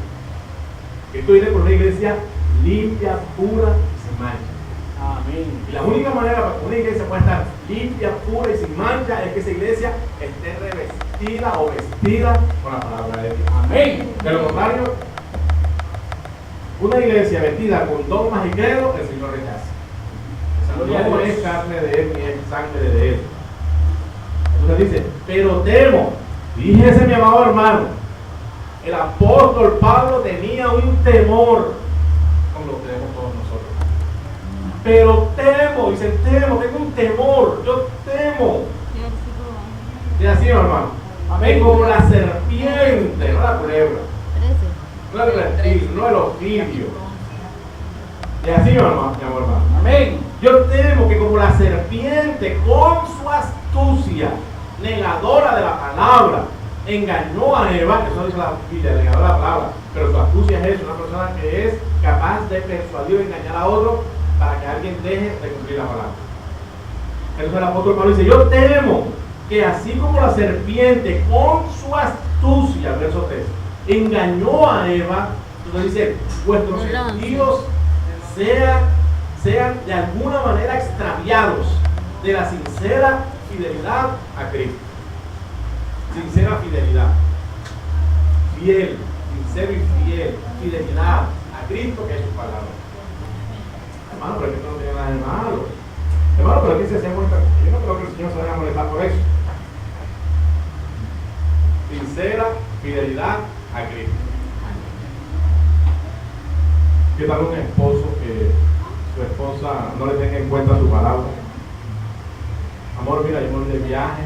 Cristo viene por una iglesia limpia, pura y sin mancha. Amén. Y la única manera para que una iglesia pueda estar limpia, pura y sin mancha es que esa iglesia esté revestida o vestida con la palabra de Dios. Amén. De lo contrario, una iglesia vestida con dogmas y credos, el Señor rechaza. Esa no es carne de Él ni es sangre de Él. Entonces dice, pero temo, fíjese mi amado hermano, el apóstol Pablo tenía un temor, como lo tenemos todos nosotros. Pero temo, dice, temo, tengo un temor, yo temo. Y así, hermano, amén, como la serpiente, no la culebra, no el reptil, no el ofidio. Y así, mi amor hermano, Amén. yo temo que como la serpiente, con su astucia, negadora de la palabra, engañó a Eva, eso dice la Biblia, negadora de la palabra, pero su astucia es eso, una persona que es capaz de persuadir o engañar a otro para que alguien deje de cumplir la palabra. Entonces el apóstol Pablo dice, yo temo que así como la serpiente con su astucia, verso 3, engañó a Eva, entonces dice, vuestros sentidos sean de alguna manera extraviados de la sincera fidelidad a Cristo. Sincera fidelidad. Fiel, sincero y fiel, fidelidad a Cristo, que es su palabra. Hermano, pero esto no tiene nada de malo. Hermano, pero aquí se hace muestra. Yo no creo que el Señor se vaya a molestar por eso. Sincera fidelidad a Cristo. ¿Qué tal un esposo que su esposa no le tenga en cuenta su palabra? Amor, mira, yo me voy de viaje,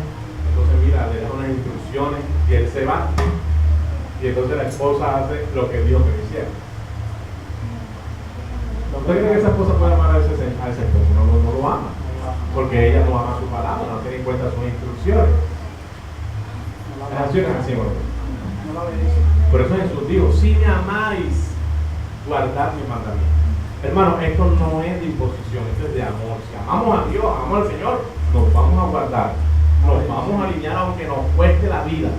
entonces mira, le da unas instrucciones y él se va. Y entonces la esposa hace lo que dijo que hiciera. ¿Usted cree que esa esposa puede amar a ese esposo? No lo ama. Porque ella no ama su palabra, no tiene en cuenta sus instrucciones. Las acciones así, hermano. Por eso Jesús dijo, si me amáis, guardad mis mandamientos. Hermano, esto no es de imposición, esto es de amor. Si amamos a Dios, amamos al Señor, nos vamos a guardar, nos vamos a alinear aunque nos cueste la vida.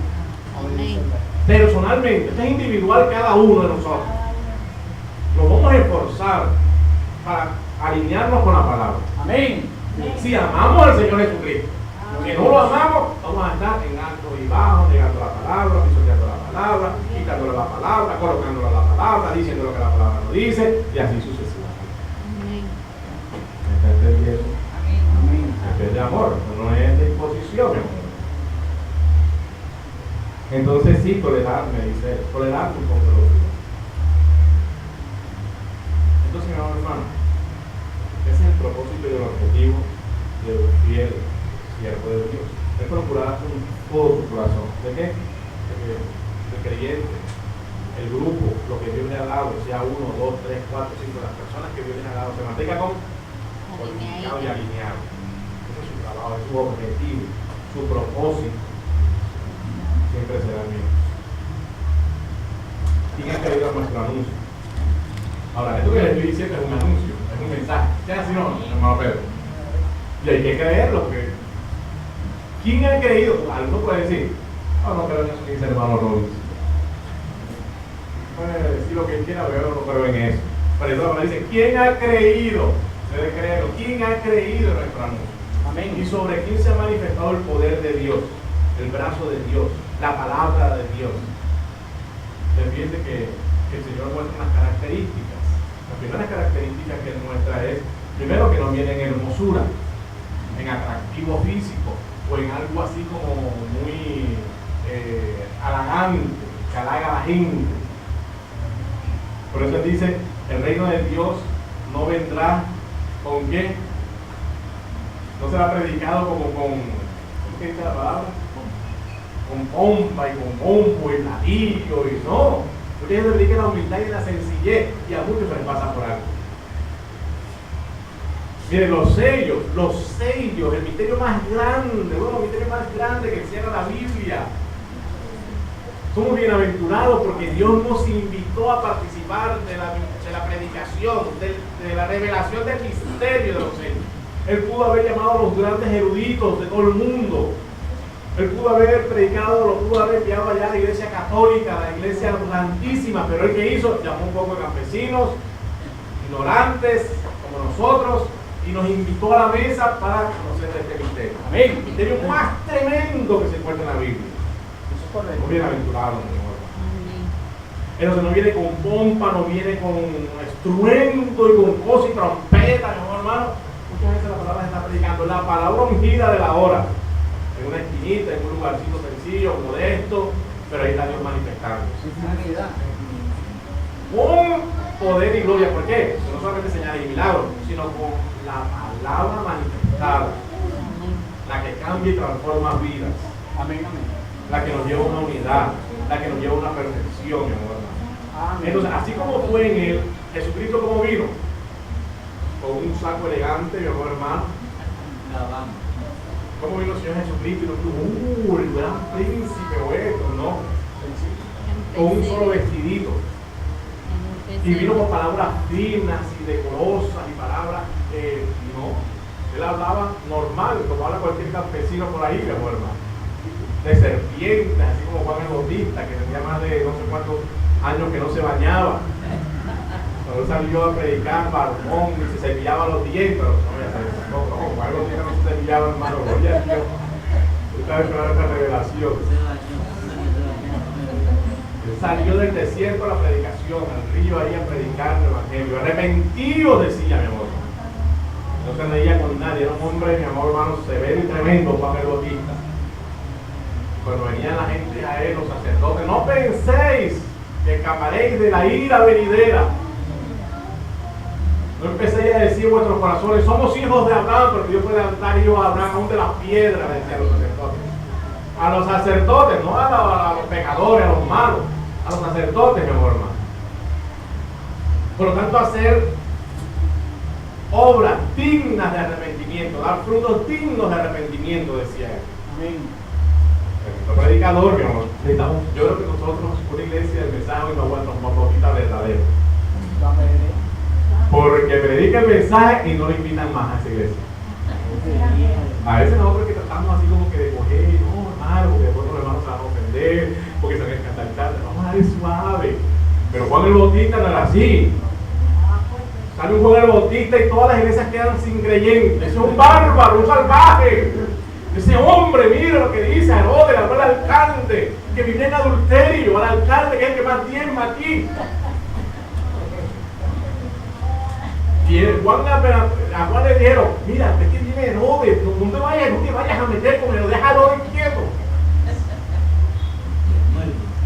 Amén. Personalmente, esto es individual cada uno de nosotros. Nos vamos a esforzar para alinearnos con la palabra. Amén. Si amamos al Señor Jesucristo, que no lo amamos, vamos a estar en alto y bajo, negando la palabra, pisoteando la palabra, quitándole la palabra, colocándole la palabra, diciendo lo que la palabra no dice, y así sucesivamente. Amén. ¿Me está entendiendo? Amén. Esto es de amor, no es de imposición, mi amor. Entonces sí, tolerar, me dice, tolerar un poco los días. Entonces, mi amor hermano, ese es el propósito y el objetivo de un fiel siervo de Dios. Es procurar con todo su corazón. ¿De qué? El creyente, el grupo, lo que Dios le ha dado, sea 1, 2, 3, 4, 5, las personas que Dios le ha dado, se mantenga unificado y alineado. Ese es su trabajo, es su objetivo, su propósito. Siempre será el mismo. ¿Quién ha creído a nuestro anuncio? Ahora, esto que les estoy diciendo es un anuncio, es un mensaje. ¿Ustedes así no, hermano Pedro? Y hay que creerlo, porque ¿quién ha creído? Alguno puede decir, no creo en eso que dice el hermano Robbins. Puede decir lo que él quiera, pero yo no creo en eso. Pero eso dice, ¿quién ha creído? Debe creerlo. ¿Quién ha creído en nuestro anuncio? Amén. Y sobre quién se ha manifestado el poder de Dios, el brazo de Dios, la palabra de Dios. Fíjense que el Señor muestra unas características. Las primeras características que Él muestra es, primero, que no viene en hermosura, en atractivo físico, o en algo así como muy halagante, que halaga a la gente. Por eso Él dice, el reino de Dios no vendrá con qué, no será predicado como con, ¿cómo que dice la palabra? Con pompa y con bombo y platillo y no. Porque ellos predican la humildad y la sencillez y a muchos se les pasa por algo. Miren, los sellos, el misterio más grande, uno de los misterios más grandes que encierra la Biblia. Somos bienaventurados porque Dios nos invitó a participar de la predicación, de la revelación del misterio de los sellos. Él pudo haber llamado a los grandes eruditos de todo el mundo. Él pudo haber predicado, lo pudo haber enviado allá a la iglesia católica, a la iglesia santísima, pero él que hizo, llamó un poco de campesinos, ignorantes, como nosotros, y nos invitó a la mesa para conocer este misterio. Amén. El misterio más tremendo que se encuentra en la Biblia. Eso es correcto. Muy bienaventurado, mi amor. Amén. Entonces no viene con pompa, no viene con estruendo y con cosas y trompeta, mi amor, hermano. Muchas veces la palabra se está predicando, la palabra ungida de la hora. En una esquinita, en un lugarcito sencillo, modesto, pero ahí está Dios manifestándose. Sanidad. Con poder y gloria. ¿Por qué? No solamente señales y milagros, sino con la palabra manifestada, Amén. la que cambia y transforma vidas, Amén, amén. la que nos lleva a una unidad, la que nos lleva a una perfección, mi amor. Amén. Entonces, así como fue en él, Jesucristo como vino, con un saco elegante, mi amor hermano. ¿Cómo vino el Señor Jesucristo? Y no dijo, el gran príncipe o esto, no. Con un solo vestidito. Y vino con palabras finas y decorosas y palabras, no. Él hablaba normal, como habla cualquier campesino por ahí, mi amor hermano. De serpientes, así como Juan el Bautista, que tenía más de no sé cuántos años que no se bañaba. Cuando él salió a predicar barbón y se cepillaba los dientes, no, Juan el Bautista no se cepillaba, hermano, gloria a Dios. Usted está esperando esta revelación. Él salió del desierto a la predicación, al río ahí a predicar el evangelio. Arrepentido, decía, mi amor. No se reía con nadie, era un hombre, mi amor hermano, severo y tremendo, Juan el Bautista. Cuando venía la gente a él, los sacerdotes, no penséis que escaparéis de la ira venidera. No empecéis a decir en vuestros corazones, somos hijos de Abraham, porque Dios puede levantar hijos a Abraham aún de las piedras, decían los sacerdotes. A los sacerdotes, no a los pecadores, a los malos, a los sacerdotes, mi amor hermano. Por lo tanto, hacer obras dignas de arrepentimiento, dar frutos dignos de arrepentimiento, decía él. Amén. El predicador, mi amor, yo creo que nosotros, una iglesia del mensaje, no aguanta un bautista verdadero. Porque predica el mensaje y no le invitan más a esa iglesia. A veces nosotros que tratamos así como que de coger, no, hermano, porque después los hermanos se van a ofender, porque se van a escandalizar, vamos a dar suave. Pero Juan el Bautista no era así. Sale un Juan el Bautista y todas las iglesias quedan sin creyentes. Ese es un bárbaro, un salvaje. Ese hombre, mira lo que dice Herodes, habló al alcalde, que vivía en adulterio, al alcalde que es el que más diezma aquí. Y a Juan le dijeron, mira, es que viene Herodes, no te vayas a meter con Herodes, deja a Herodes quieto.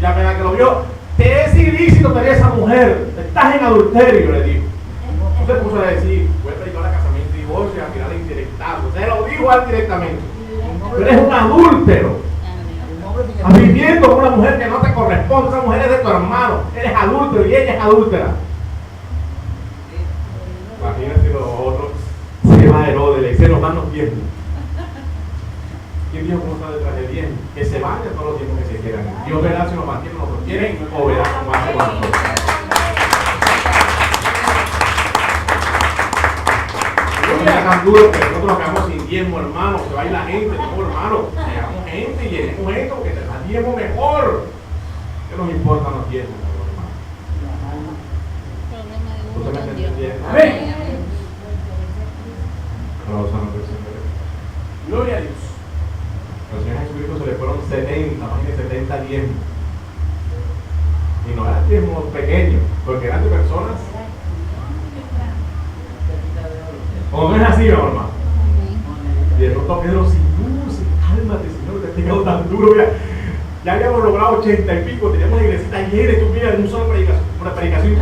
Y apenas que lo vio, te es ilícito tener esa mujer, estás en adulterio, le dijo. No se puso a decir, voy a predicar a casamiento y divorcio y a tirarle indirectado. Usted lo dijo a él directamente. Tú eres un adúltero. Estás viviendo con una mujer que no te corresponde, esa mujer es de tu hermano, eres adúltero y ella es adúltera. Imagínate los otros, se va Herodes, le dice los manos diezmos. ¿Quién dijo cómo está detrás de diezmos? Que se vayan todos los tiempos que se quieran. Dios verá si nos mantiene, nos quieren o verá cómo hace con nosotros. No sea tan duro que nosotros nos quedamos sin diezmo, hermano. Se va a ir la gente, no, hermano. Llegamos gente y llenemos esto, porque te da diezmo mejor. ¿Qué nos importan los diezmos, hermano? ¿Usted me está entendiendo? Amén. Gloria a Dios. Al Señor Jesucristo se le fueron 70, más de 70 diezmos. Y no eran diezmos pequeños, porque eran de personas. ¿O no es así, mi hermano? Y de pronto Pedro, cálmate, Señor, te he pegado tan duro. Mira, ya habíamos logrado 80 y pico, teníamos la iglesita llena y tú miras en una sola predicación,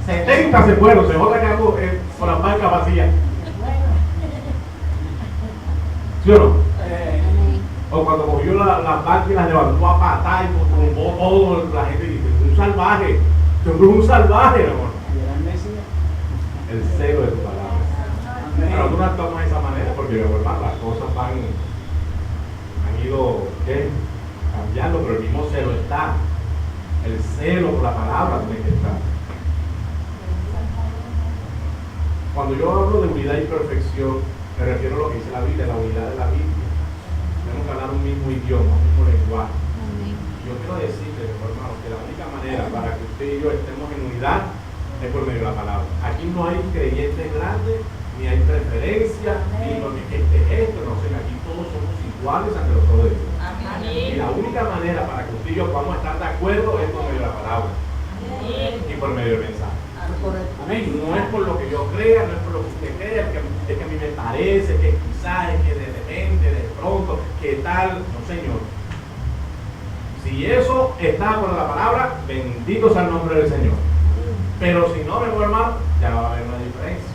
70 se fueron, se otra quedamos con las bancas vacías. ¿Sí o no? O cuando cogió las bancas y las levantó a patar y tumbó todo, la gente dice, un salvaje, tú eres un salvaje, mi amor. El celo de tu palabra. Pero nosotros no actuamos de esa manera porque, hermano, las cosas han ido cambiando, pero el mismo celo está. El celo por la palabra tiene que estar. Cuando yo hablo de unidad y perfección, me refiero a lo que dice la Biblia, la unidad de la Biblia. Tenemos que hablar un mismo idioma, un mismo lenguaje. Yo quiero decirle, hermano, que la única manera para que usted y yo estemos en unidad es por medio de la palabra. Aquí no hay creyentes grandes, ni hay preferencia, ni lo que este es esto, no sé, aquí todos somos iguales ante los ojos de Dios. Y la única manera para que usted y yo podamos estar de acuerdo es por medio de la palabra y por medio del mensaje. Amén. No es por lo que yo crea, no es por lo que usted crea, es que a mí me parece, que quizás, es que de repente, de pronto, que tal, no, Señor. Si eso está por la palabra, bendito sea el nombre del Señor. Pero si no, mi hermano, ya va a haber una diferencia.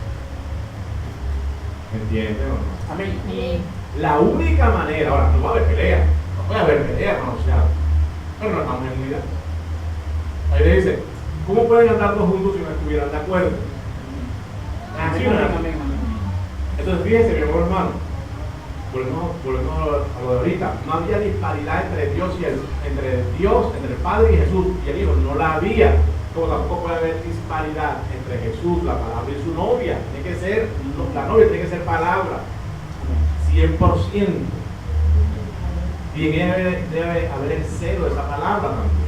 ¿Me entiende o no? Amén. La única manera, ahora no va a haber pelea, no puede haber pelea, hermano, pero no estamos en unidad. Ahí le dice, ¿cómo pueden andar dos juntos si no estuvieran de acuerdo? Amén. Entonces fíjense, mi amor hermano, volvemos a lo de ahorita, no había disparidad entre Dios, entre el Padre y Jesús y el Hijo, no la había. Como tampoco puede haber disparidad entre Jesús, la palabra y su novia. Tiene que ser, la novia tiene que ser palabra, 100%. Y debe haber el celo de esa palabra también.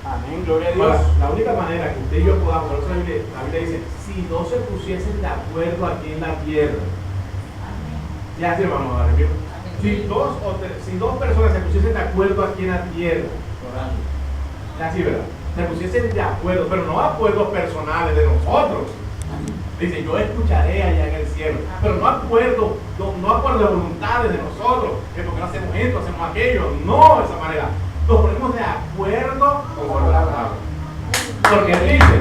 Amén, gloria a Dios. Ahora, la única manera que usted y yo podamos, por eso la Biblia dice, si no se pusiesen de acuerdo aquí en la tierra, ya sí, hermano, si dos personas se pusiesen de acuerdo aquí en la tierra, así, ¿verdad? Se pusiesen de acuerdo, pero no acuerdos personales de nosotros. Dice, yo escucharé allá en el cielo, pero no acuerdos de voluntades de nosotros, que porque no hacemos esto, hacemos aquello, no de esa manera. Nos ponemos de acuerdo con la palabra. Porque él dice,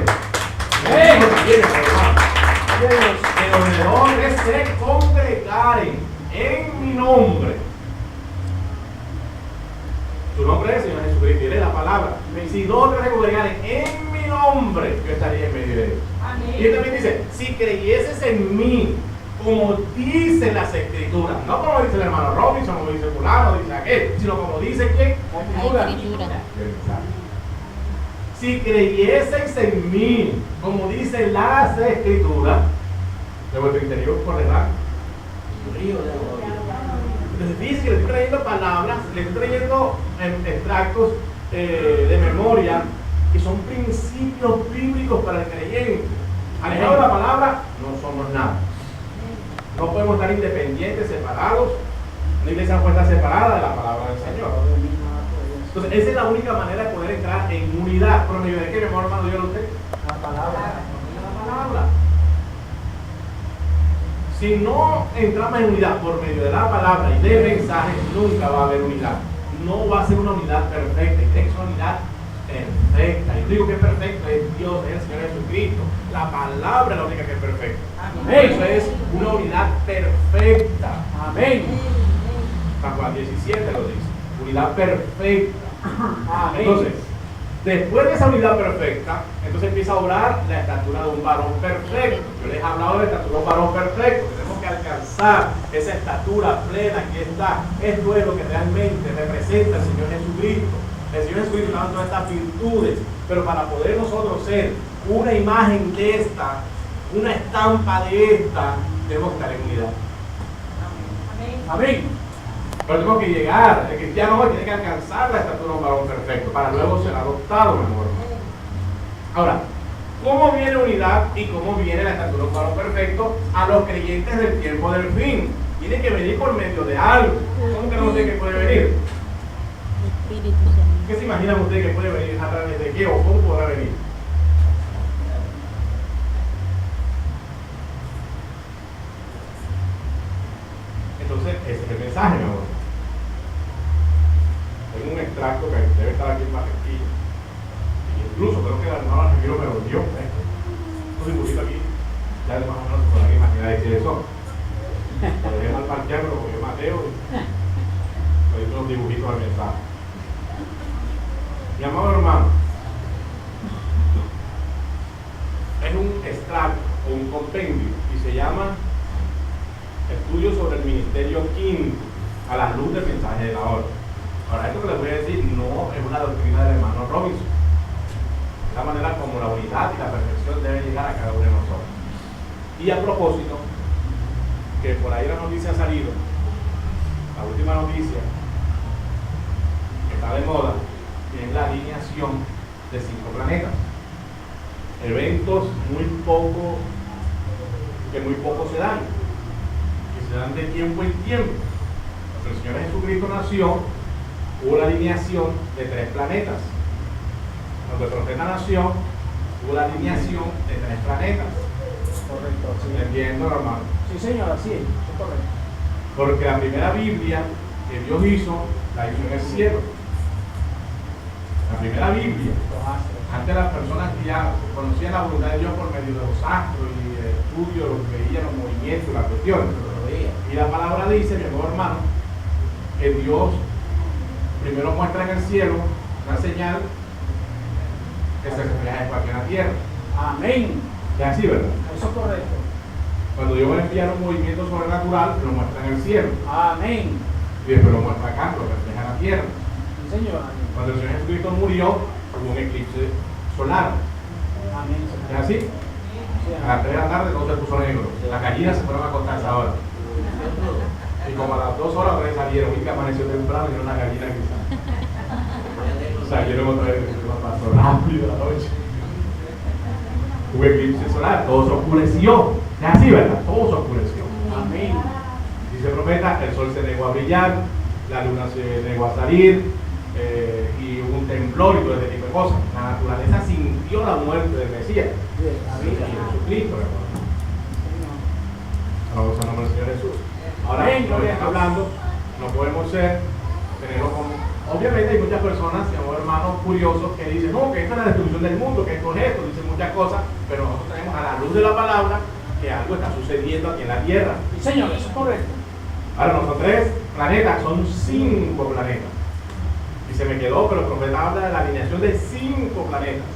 que los hombres se congregaren en mi nombre. Su nombre es Señor Jesucristo, y él es la palabra. Si dos o tres se congregaren en mi nombre, yo estaría en medio de ellos. Y él también dice, si creyeses en mí, como dicen las escrituras, no como dice el hermano Robinson, como dice fulano, dice aquel, sino como dice ¿quién? La escritura. Si creyeseis en mí, como dicen las escrituras, de vuestro interior correrá un río de agua. Entonces dice que le estoy trayendo palabras, le estoy trayendo extractos de memoria que son principios bíblicos para el creyente. Alejados de la palabra, no somos nada. No podemos estar independientes, separados. Una iglesia no puede estar separada de la palabra del Señor. Entonces, esa es la única manera de poder entrar en unidad. ¿Por medio de qué, mi amor hermano, Dios lo usted? La palabra. La palabra. Si no entramos en unidad por medio de la palabra y del mensaje, nunca va a haber unidad. No va a ser una unidad perfecta. Tiene que ser una unidad perfecta. Yo digo que es perfecto, es Dios, es el Señor Jesucristo. La palabra es la única que es perfecta. Amén. Eso es una unidad perfecta. Amén. San Juan 17 lo dice. Unidad perfecta. Amén. Entonces, después de esa unidad perfecta, entonces empieza a obrar la estatura de un varón perfecto. Yo les he hablado de la estatura de un varón perfecto. Tenemos que alcanzar esa estatura plena. Aquí está. Esto es lo que realmente representa el Señor Jesucristo. El Señor Jesucristo da todas estas virtudes, pero para poder nosotros ser una imagen de esta, una estampa de esta, tenemos que estar en unidad. Amén. Pero tenemos que llegar, el cristiano hoy tiene que alcanzar la estatura de un varón perfecto para luego ser adoptado, mi amor. Ahora, ¿cómo viene unidad y cómo viene la estatura de un varón perfecto a los creyentes del tiempo del fin? Tiene que venir por medio de algo. ¿Cómo que no sé que puede venir? ¿Qué se imaginan ustedes que puede venir a través de qué o cómo podrá venir? Entonces, ese es el mensaje, mi amor. Tengo un extracto que debe estar aquí en Barranquilla. Incluso creo que el hermano Ramiro me lo dio. Un dibujito aquí, ya más o menos se podrán imaginar de qué son. Lo dejé mal parqueado, lo cogió Mateo y le hizo unos dibujitos al mensaje. Mi amado hermano, es un extracto o un compendio y se llama Estudio sobre el Ministerio Quinto a la luz del mensaje de la hora. Ahora, esto que les voy a decir no es una doctrina del hermano Robinson. Es la manera como la unidad y la perfección deben llegar a cada uno de nosotros. Y a propósito, que por ahí la noticia ha salido, la última noticia que está de moda, que es la alineación de 5 planetas. Eventos que muy poco se dan, que se dan de tiempo en tiempo. Cuando el Señor Jesucristo nació, hubo la alineación de 3 planetas. Cuando el profeta nació, hubo la alineación de 3 planetas. Correcto, sí. ¿Entiendo, hermano? Sí, señor, así es correcto. Porque la primera Biblia que Dios hizo, la hizo en el cielo. La primera Biblia. Los astros. Antes las personas que ya conocían la voluntad de Dios por medio de los astros y de estudios, lo que veían, los movimientos, las cuestiones. Y la palabra dice, mi amor hermano, que Dios primero muestra en el cielo una señal que se refleja después aquí en la tierra. Amén. Es así, ¿verdad? Eso es correcto. Cuando Dios va a enviar un movimiento sobrenatural, lo muestra en el cielo. Amén. Y después lo muestra acá, lo refleja en la tierra. Sí, señor. Amén. Cuando el Señor Jesucristo murió, hubo un eclipse solar. Amén. ¿Es así? Sí, A las 3 de la tarde todo se puso negro. Las gallinas se fueron a acostar a esa hora. Y como a las 2 horas otra vez salieron y que amaneció temprano y era una gallina que salieron otra vez y pasó rápido la noche. Hubo eclipse solar, todo se oscureció. Es así, ¿verdad? Todo se oscureció. Amén. Dice el profeta, el sol se negó a brillar, la luna se negó a salir, y hubo un temblor y todo ese tipo de cosas. La naturaleza sintió la muerte del Mesías. Sí, Y Jesucristo, hermano. Alabado sea el nombre del Señor Jesús. Ahora, lo que está hablando, no podemos tenerlo como. Obviamente hay muchas personas, hermanos curiosos, que dicen, no, que esto es la destrucción del mundo, que esto es esto, dicen muchas cosas, pero nosotros tenemos a la luz de la palabra que algo está sucediendo aquí en la tierra. Sí, señor, eso es correcto. Ahora, no son 3 planetas, son 5 planetas. Y se me quedó, pero el profeta habla de la alineación de 5 planetas.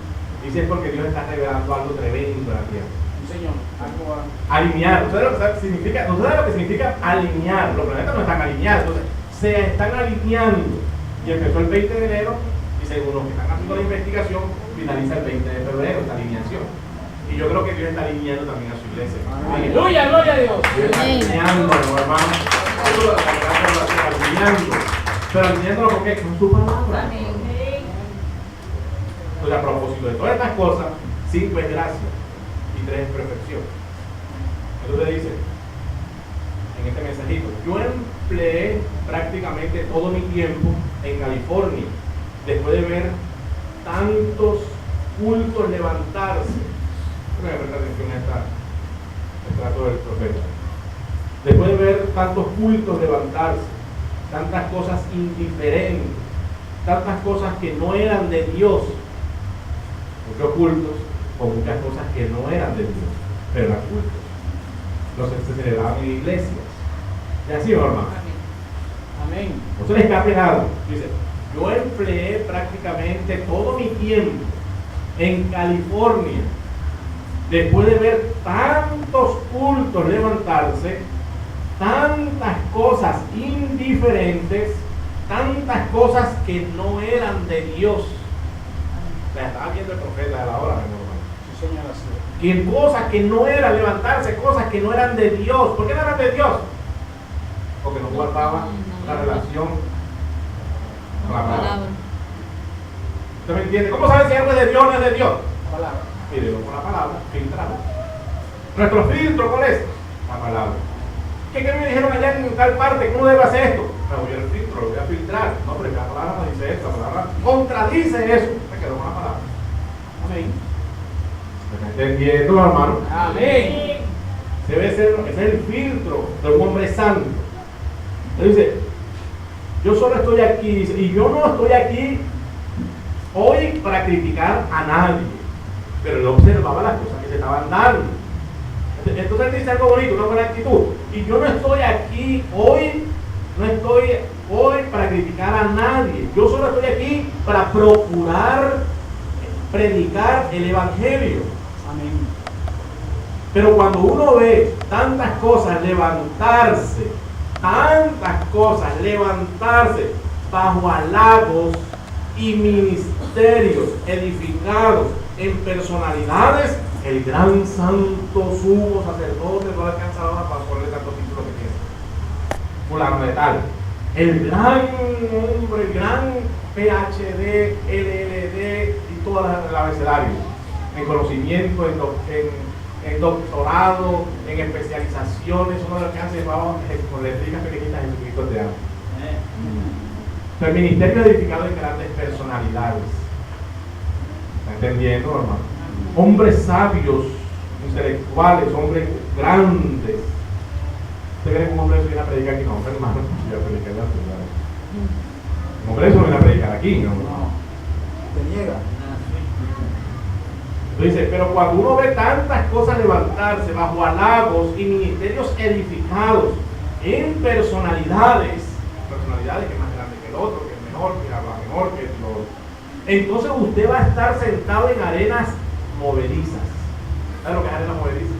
Dice es porque Dios está revelando algo tremendo en la tierra. Sí, señor. Algo. Alinear, ¿no sabe lo que significa alinear? Los planetas no están alineados, entonces se están alineando. Y empezó el 20 de enero, y según los que están haciendo la investigación, finaliza el 20 de febrero esta alineación. Y yo creo que Dios está alineando también a su iglesia. Aleluya, gloria a Dios. Dios está alineando, hermano. Alineando. Pero alineándolo con qué? Con su palabra. Entonces, a propósito de todas estas cosas, 5 es gracia y 3 es perfección. Entonces dice, en este mensajito, yo empleé prácticamente todo mi tiempo en California, después de ver tantos cultos levantarse. Voy a prestar atención a el trato del profeta. Después de ver tantos cultos levantarse, tantas cosas indiferentes, tantas cosas que no eran de Dios, muchos cultos con muchas cosas que no eran de Dios, pero eran cultos. Los se celebraban en iglesias. ¿Y así, hermano? Amén. No se le escape nada. Dice, yo empleé prácticamente todo mi tiempo en California, después de ver tantos cultos levantarse, tantas cosas indiferentes, tantas cosas que no eran de Dios. La estaba viendo el profeta de la hora, mi hermano. Sí, señor, así es. Que cosas que no eran levantarse, cosas que no eran de Dios. ¿Por qué no eran de Dios? Porque no guardaban la relación con la palabra. ¿Usted me entiende? ¿Cómo sabe si algo es de Dios o no es de Dios? La palabra. Mírelo con la palabra, filtrado. ¿Nuestro filtro cuál es? La palabra. ¿Qué me dijeron allá en tal parte? ¿Cómo debe hacer esto? Me voy al filtro, lo voy a filtrar. No, pero la palabra no dice esto, la palabra contradice eso. Me quedo con la palabra. Amén. ¿Me está entendiendo, hermano? Amén. Debe ser, ese es el filtro de un hombre santo. Él dice, yo solo estoy aquí, y yo no estoy aquí hoy para criticar a nadie, pero él observaba las cosas que se estaban dando. Entonces él dice algo bonito, una buena actitud. Y yo no estoy aquí hoy, para criticar a nadie. Yo solo estoy aquí para procurar predicar el evangelio. Amén. Pero cuando uno ve tantas cosas levantarse bajo halagos y ministerios edificados en personalidades, el gran santo sumo sacerdote no alcanza ahora para ponerle tantos títulos que tiene. Fulano de tal. El gran hombre, el gran PhD, LLD y todo el abecedario. En conocimiento, en doctorado, en especializaciones, uno de los que hace con letricas pequeñitas en Jesucristo te ama. El ministerio edificado en grandes personalidades. ¿Está entendiendo, hermano? Hombres sabios, intelectuales, hombres grandes. ¿Usted cree que un hombre eso viene a predicar aquí? No, hermano, yo voy a predicar la ciudad. Un hombre eso viene a predicar aquí, ¿no? No. Te niega. Dice, pero cuando uno ve tantas cosas levantarse bajo halagos y ministerios edificados en personalidades que es más grande que el otro, que es mejor, que habla mejor, que el otro, entonces usted va a estar sentado en arenas movedizas. ¿Sabe lo que es arena movediza?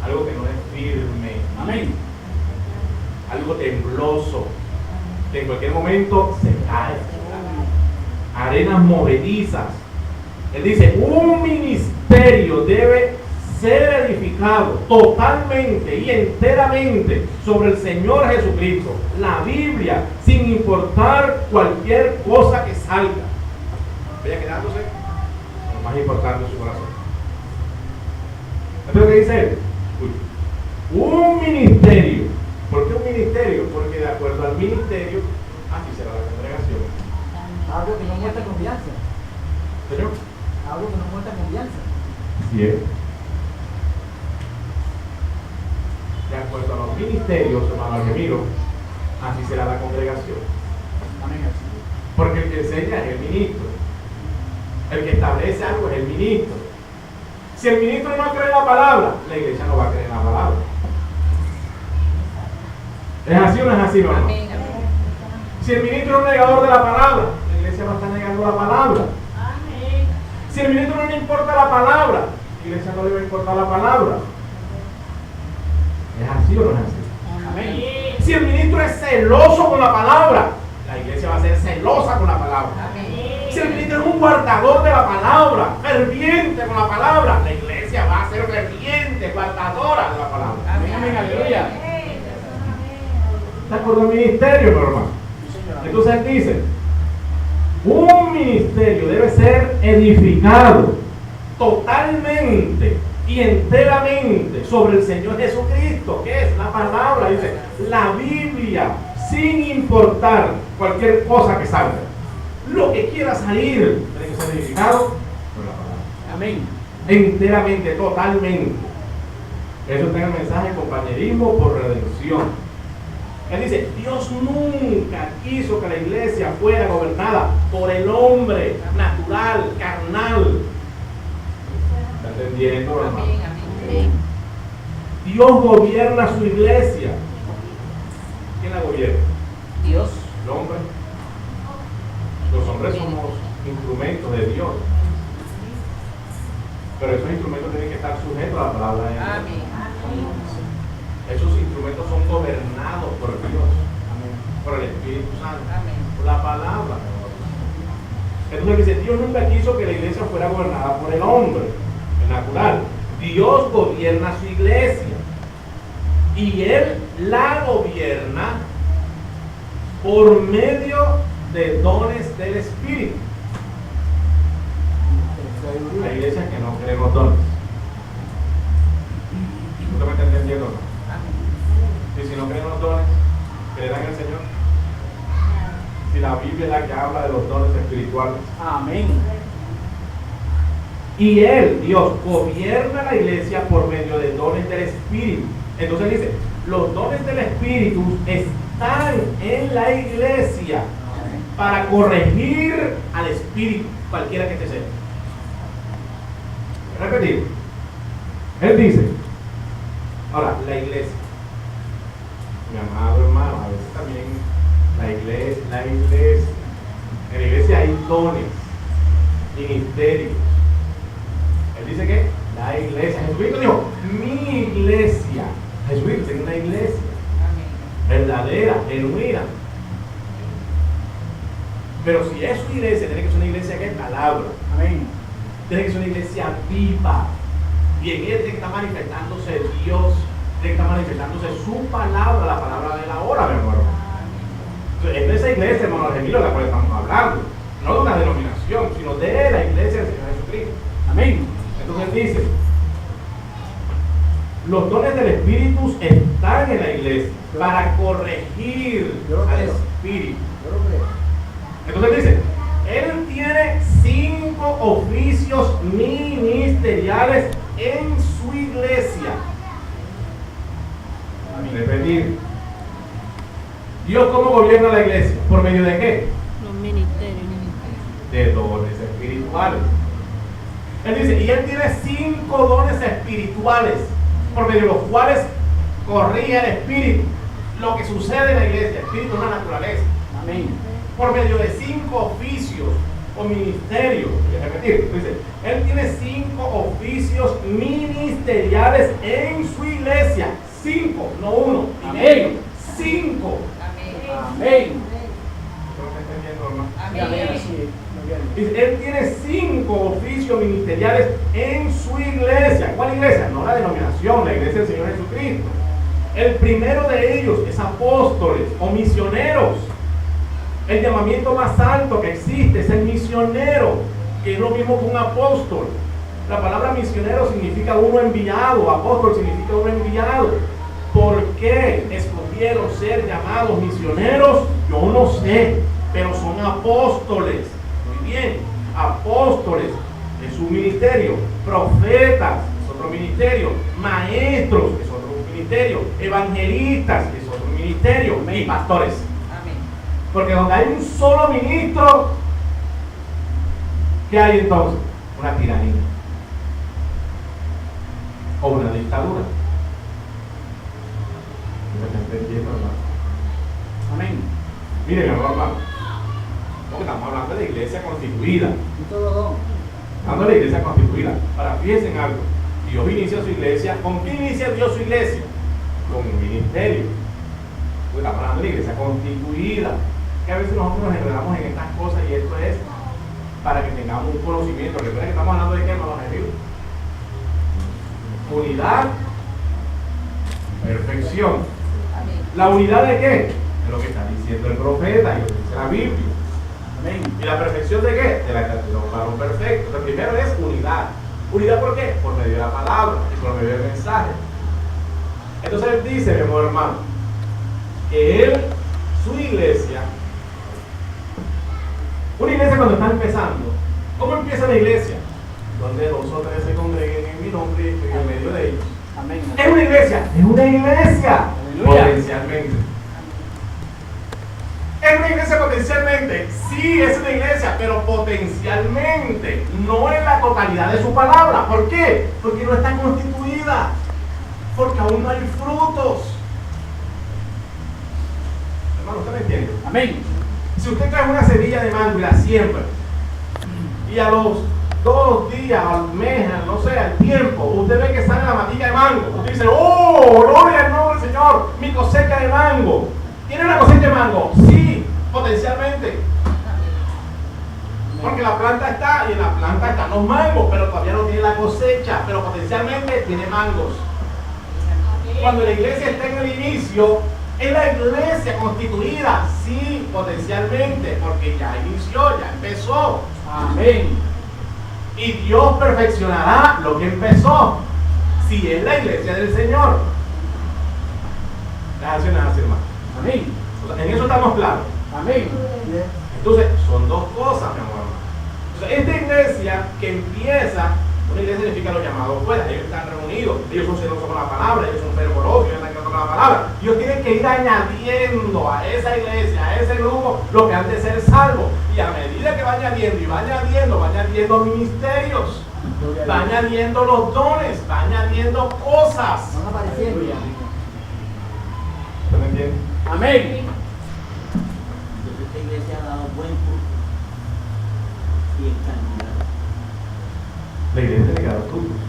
Algo que no es firme. Amén. Algo tembloso, que en cualquier momento se cae. Arenas movedizas. Él dice, un ministerio debe ser edificado totalmente y enteramente sobre el Señor Jesucristo, la Biblia, sin importar cualquier cosa que salga. Vaya quedándose lo más importante de su corazón. ¿Esto es lo que dice él? Un ministerio. ¿Por qué un ministerio? Porque de acuerdo al ministerio, así será la congregación. Algo que no muestra confianza. ¿Señor? Algo que no muestra confianza. Así es. De acuerdo a los ministerios, hermano Algemiro, así será la congregación. Amén. Porque el que enseña es el ministro. El que establece algo es el ministro. Si el ministro no cree en la palabra, la iglesia no va a creer en la palabra. ¿Es así o no es así, hermano? Amén, amén. Si el ministro es un negador de la palabra, la iglesia va a estar negando la palabra. Si el ministro no le importa la palabra, la iglesia no le va a importar la palabra. ¿Es así o no es así? Amén. Si el ministro es celoso con la palabra, la iglesia va a ser celosa con la palabra. Si el ministro es un guardador de la palabra, ferviente con la palabra, la iglesia va a ser ferviente, guardadora de la palabra. Amén, amén, aleluya. ¿Está por el ministerio, mi hermano? Sí, señor. Entonces él dice, un ministerio debe ser edificado totalmente y enteramente sobre el Señor Jesucristo, que es la palabra, dice, la Biblia, sin importar cualquier cosa que salga. Lo que quiera salir tiene que ser edificado por la palabra. Amén. Enteramente, totalmente. Eso está en el mensaje compañerismo por redención. Él dice, Dios nunca quiso que la iglesia fuera gobernada por el hombre natural, carnal. ¿Está entendiendo, hermano? Amén, amén. Dios gobierna su iglesia. ¿Quién la gobierna? Dios. El hombre. Los hombres somos instrumentos de Dios. Pero esos instrumentos tienen que estar sujetos a la palabra de Dios. Amén. Esos instrumentos son gobernados por Dios, por el Espíritu Santo, Amén. por la palabra. Entonces dice, Dios nunca quiso que la iglesia fuera gobernada por el hombre, el natural. Dios gobierna su iglesia y Él la gobierna por medio de dones del Espíritu. Hay iglesias que no creen los dones. ¿Usted me está entendiendo? Y si no creen los dones, ¿creerán en el Señor? Si la Biblia es la que habla de los dones espirituales. Amén. Y Él, Dios, gobierna la iglesia por medio de dones del Espíritu. Entonces dice, los dones del Espíritu están en la iglesia para corregir al Espíritu, cualquiera que este sea. Repetir. Él dice, ahora, la iglesia. Mi amado hermano, a veces también en la iglesia hay dones, ministerios. Él dice que La iglesia. Jesucristo dijo, mi iglesia. Jesucristo tiene una iglesia verdadera, genuina. Pero si es su iglesia, tiene que ser una iglesia que es palabra. Amén. Tiene que ser una iglesia viva. Y en ella tiene que estar manifestándose Dios. Tiene que estar manifestándose su palabra, la palabra de la hora, mi hermano. Entonces, es de esa iglesia, hermano Argemiro, de la cual estamos hablando. No de una denominación, sino de la iglesia del Señor Jesucristo. Amén. Entonces dice, los dones del Espíritu están en la iglesia para corregir Yo lo al creo. Espíritu. Yo lo creo. Entonces dice, él tiene 5 oficios ministeriales en su iglesia. Repetir. Dios, ¿cómo gobierna la iglesia? ¿Por medio de qué? Los ministerios. De dones espirituales. Él dice, y él tiene 5 dones espirituales por medio de los cuales corrige el espíritu. Lo que sucede en la iglesia, el espíritu es una naturaleza. Amén. Por medio de 5 oficios o ministerios. Voy a repetir. Dice, él tiene 5 oficios ministeriales en su iglesia. 5, no 1. Amén. 5. Amén. Amén. Amén. Así es. Muy bien. Dice, él tiene 5 oficios ministeriales en su iglesia. ¿Cuál iglesia? No la denominación, la iglesia del Señor Jesucristo. El primero de ellos es apóstoles o misioneros. El llamamiento más alto que existe es el misionero, que es lo mismo que un apóstol. La palabra misionero significa uno enviado, apóstol significa uno enviado. ¿Por qué escogieron ser llamados misioneros? Yo no sé, pero son apóstoles. Muy bien, apóstoles es un ministerio, profetas es otro ministerio, maestros es otro ministerio, evangelistas es otro ministerio y pastores. Porque donde hay un solo ministro, ¿qué hay entonces? Una tiranía o una dictadura. ¿Me está entendiendo, hermano? Amén. Miren, hermano, porque estamos hablando de iglesia constituida. Y todo don. Hablando de la iglesia constituida. Para fíjense en algo. Dios inicia su iglesia. ¿Con qué inicia Dios su iglesia? Con un ministerio. Porque estamos hablando de la iglesia constituida. Que a veces nosotros nos enredamos en estas cosas y esto es para que tengamos un conocimiento. Recuerden que estamos hablando de qué, hermanos Jesús. Unidad, perfección. ¿La unidad de qué? De lo que está diciendo el profeta y lo que dice la Biblia. Amén. ¿Y la perfección de qué? De la estatura de un varón perfecto. Lo primero es unidad. ¿Unidad por qué? Por medio de la palabra y por medio del mensaje. Entonces él dice, mi amor hermano, que él, su iglesia, una iglesia cuando está empezando, ¿cómo empieza la iglesia? Donde 2 o 3 se congreguen en mi nombre y estoy en medio de ellos. Amén. ¿Es una iglesia? Es una iglesia. Aleluya. Potencialmente. ¿Es una iglesia potencialmente? Sí, es una iglesia, pero potencialmente, no en la totalidad de su palabra. ¿Por qué? Porque no está constituida, porque aún no hay frutos. Hermano, ¿usted me entiende? Amén. Si usted trae una semilla de mango y la siembra, y a los 2 días, al mes, no sé, al tiempo, usted ve que sale la matilla de mango, usted dice, ¡oh, gloria al nombre del Señor! Mi cosecha de mango. ¿Tiene una cosecha de mango? Sí, potencialmente. Porque la planta está, y en la planta están los mangos, pero todavía no tiene la cosecha, pero potencialmente tiene mangos. Cuando la iglesia está en el inicio, es la iglesia constituida, sí, potencialmente, porque ya inició, ya empezó. Amén. Y Dios perfeccionará lo que empezó, si es la iglesia del Señor. Déjame así, hermano. Amén. O sea, en eso estamos claros. Amén. Bien. Entonces, son 2 cosas, mi amor. Entonces, esta iglesia que empieza, una iglesia significa los llamados fuera, ellos están reunidos, ellos son celosos con la palabra, ellos son fervorosos, ellos están con la palabra. Dios tiene que ir añadiendo a esa iglesia, a ese grupo, lo que han de ser salvos. Y a medida que va añadiendo y va añadiendo ministerios, va añadiendo los dones, va añadiendo cosas. Van apareciendo. Aleluya. ¿Usted me entiende? Amén. Entonces esta iglesia ha dado buen fruto y en cantidad. La iglesia tiene que dar frutos.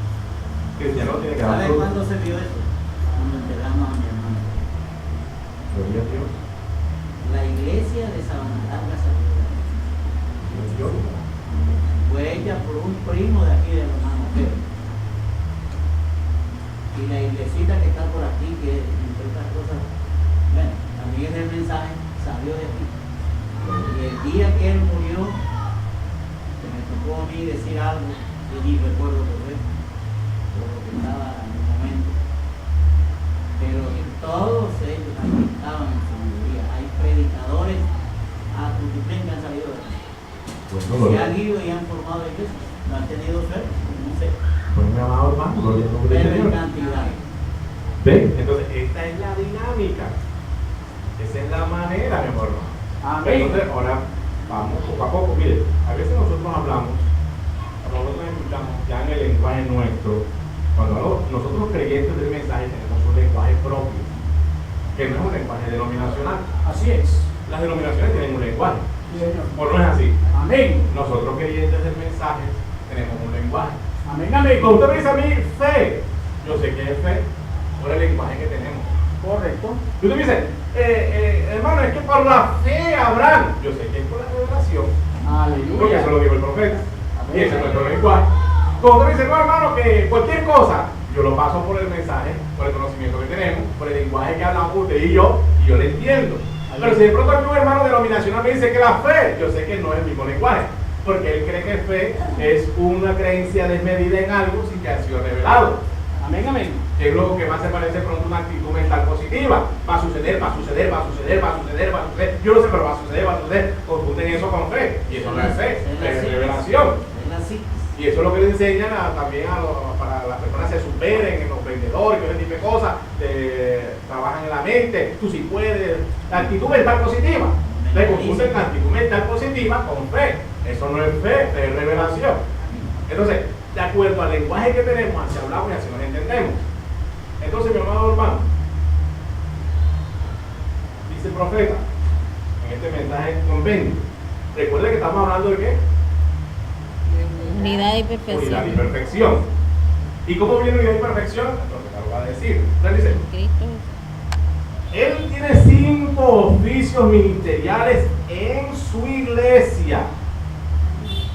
cristiano tiene que dar ¿Sabe fruto. cuándo se vio eso? Cuando enterramos a mi hermano. Gloria a Dios. La iglesia de Sabana Larga salió de ahí. Gloria a Dios. Fue hecha por un primo de aquí del hermano Pedro. Y la iglesita que está por aquí, que entre otras cosas, bueno, también el mensaje salió de aquí. Y el día que él murió, se me tocó a mí decir algo, y ni recuerdo correcto, por lo que estaba en el momento. Pero todos ellos ahí estaban en su mayoría. Hay predicadores a Tutuplén que han salido de aquí. Bueno, Se han ido y han formado iglesias. No han tenido fe, no sé. pues mi amado hermano, gloria al nombre del Pero en Señor. cantidad. ¿Ven? Entonces, esta es la dinámica. Esa es la manera, mi amor. Amén. Entonces, ahora vamos poco a poco. Mire, a veces nosotros hablamos, cuando nosotros escuchamos ya en el lenguaje nuestro, cuando nosotros los creyentes del mensaje tenemos un lenguaje propio, que no es un lenguaje denominacional. Así es. Las denominaciones tienen un lenguaje, Sí, Señor. o no es así. Amén. Nosotros creyentes del mensaje tenemos un lenguaje. Amén, amén. Cuando usted me dice a mí fe, yo sé que es fe por el lenguaje que tenemos. Correcto. Y usted me dice, hermano, es que por la fe Abraham, yo sé que es por la revelación, porque Aleluya. eso lo dijo el profeta, Amén. y ese es nuestro lenguaje. Cuando usted me dice, no, hermano, que cualquier cosa, yo lo paso por el mensaje, por el conocimiento que tenemos, por el lenguaje que hablamos usted y yo le entiendo. Pero si de pronto algún hermano denominacional me dice que la fe, yo sé que no es el mismo lenguaje, porque él cree que fe es una creencia desmedida en algo sin que haya sido revelado. Amén, amén. Que es lo que más se parece pronto a una actitud mental positiva. Va a suceder, va a suceder, va a suceder, va a suceder, va a suceder. Yo no sé, pero va a suceder, va a suceder. Confunden eso con fe. Y eso no es fe, es revelación. Es así. Y eso es lo que le enseñan también para las personas se superen en los vendedores, que ese tipo de cosas, trabajan en la mente, tú sí puedes. La actitud mental positiva. Le confunden la actitud mental positiva con fe. Eso no es fe, es revelación. Entonces, de acuerdo al lenguaje que tenemos, así hablamos y así nos entendemos. Entonces, mi amado hermano, dice el profeta en este mensaje convenio. Recuerde que estamos hablando de qué? Unidad y Unidad y perfección. perfección. ¿Y cómo viene unidad y perfección? El profeta lo va a decir. Entonces dice, Cristo. él tiene 5 oficios ministeriales en su iglesia.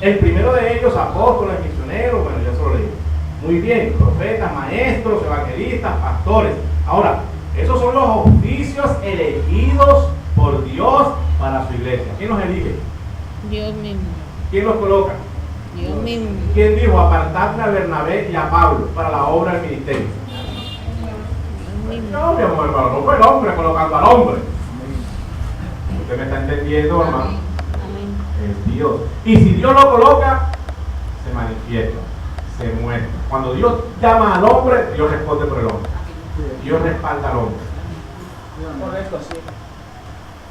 El primero de ellos, apóstoles, misioneros, bueno, ya se lo leí. Muy bien, profetas, maestros, evangelistas, pastores. Ahora, esos son los oficios elegidos por Dios para su iglesia. ¿Quién los elige? Dios mismo. ¿Quién los coloca? Dios mismo. ¿Quién dijo apartarme a Bernabé y a Pablo para la obra del ministerio? Dios mismo. No, mi amor, hermano, no fue el hombre colocando al hombre. Usted me está entendiendo, hermano. Amén. Es Dios. Y si Dios lo coloca, se manifiesta, se muestra. Cuando Dios llama al hombre, Dios responde por el hombre. Dios respalda al hombre. Correcto, sí.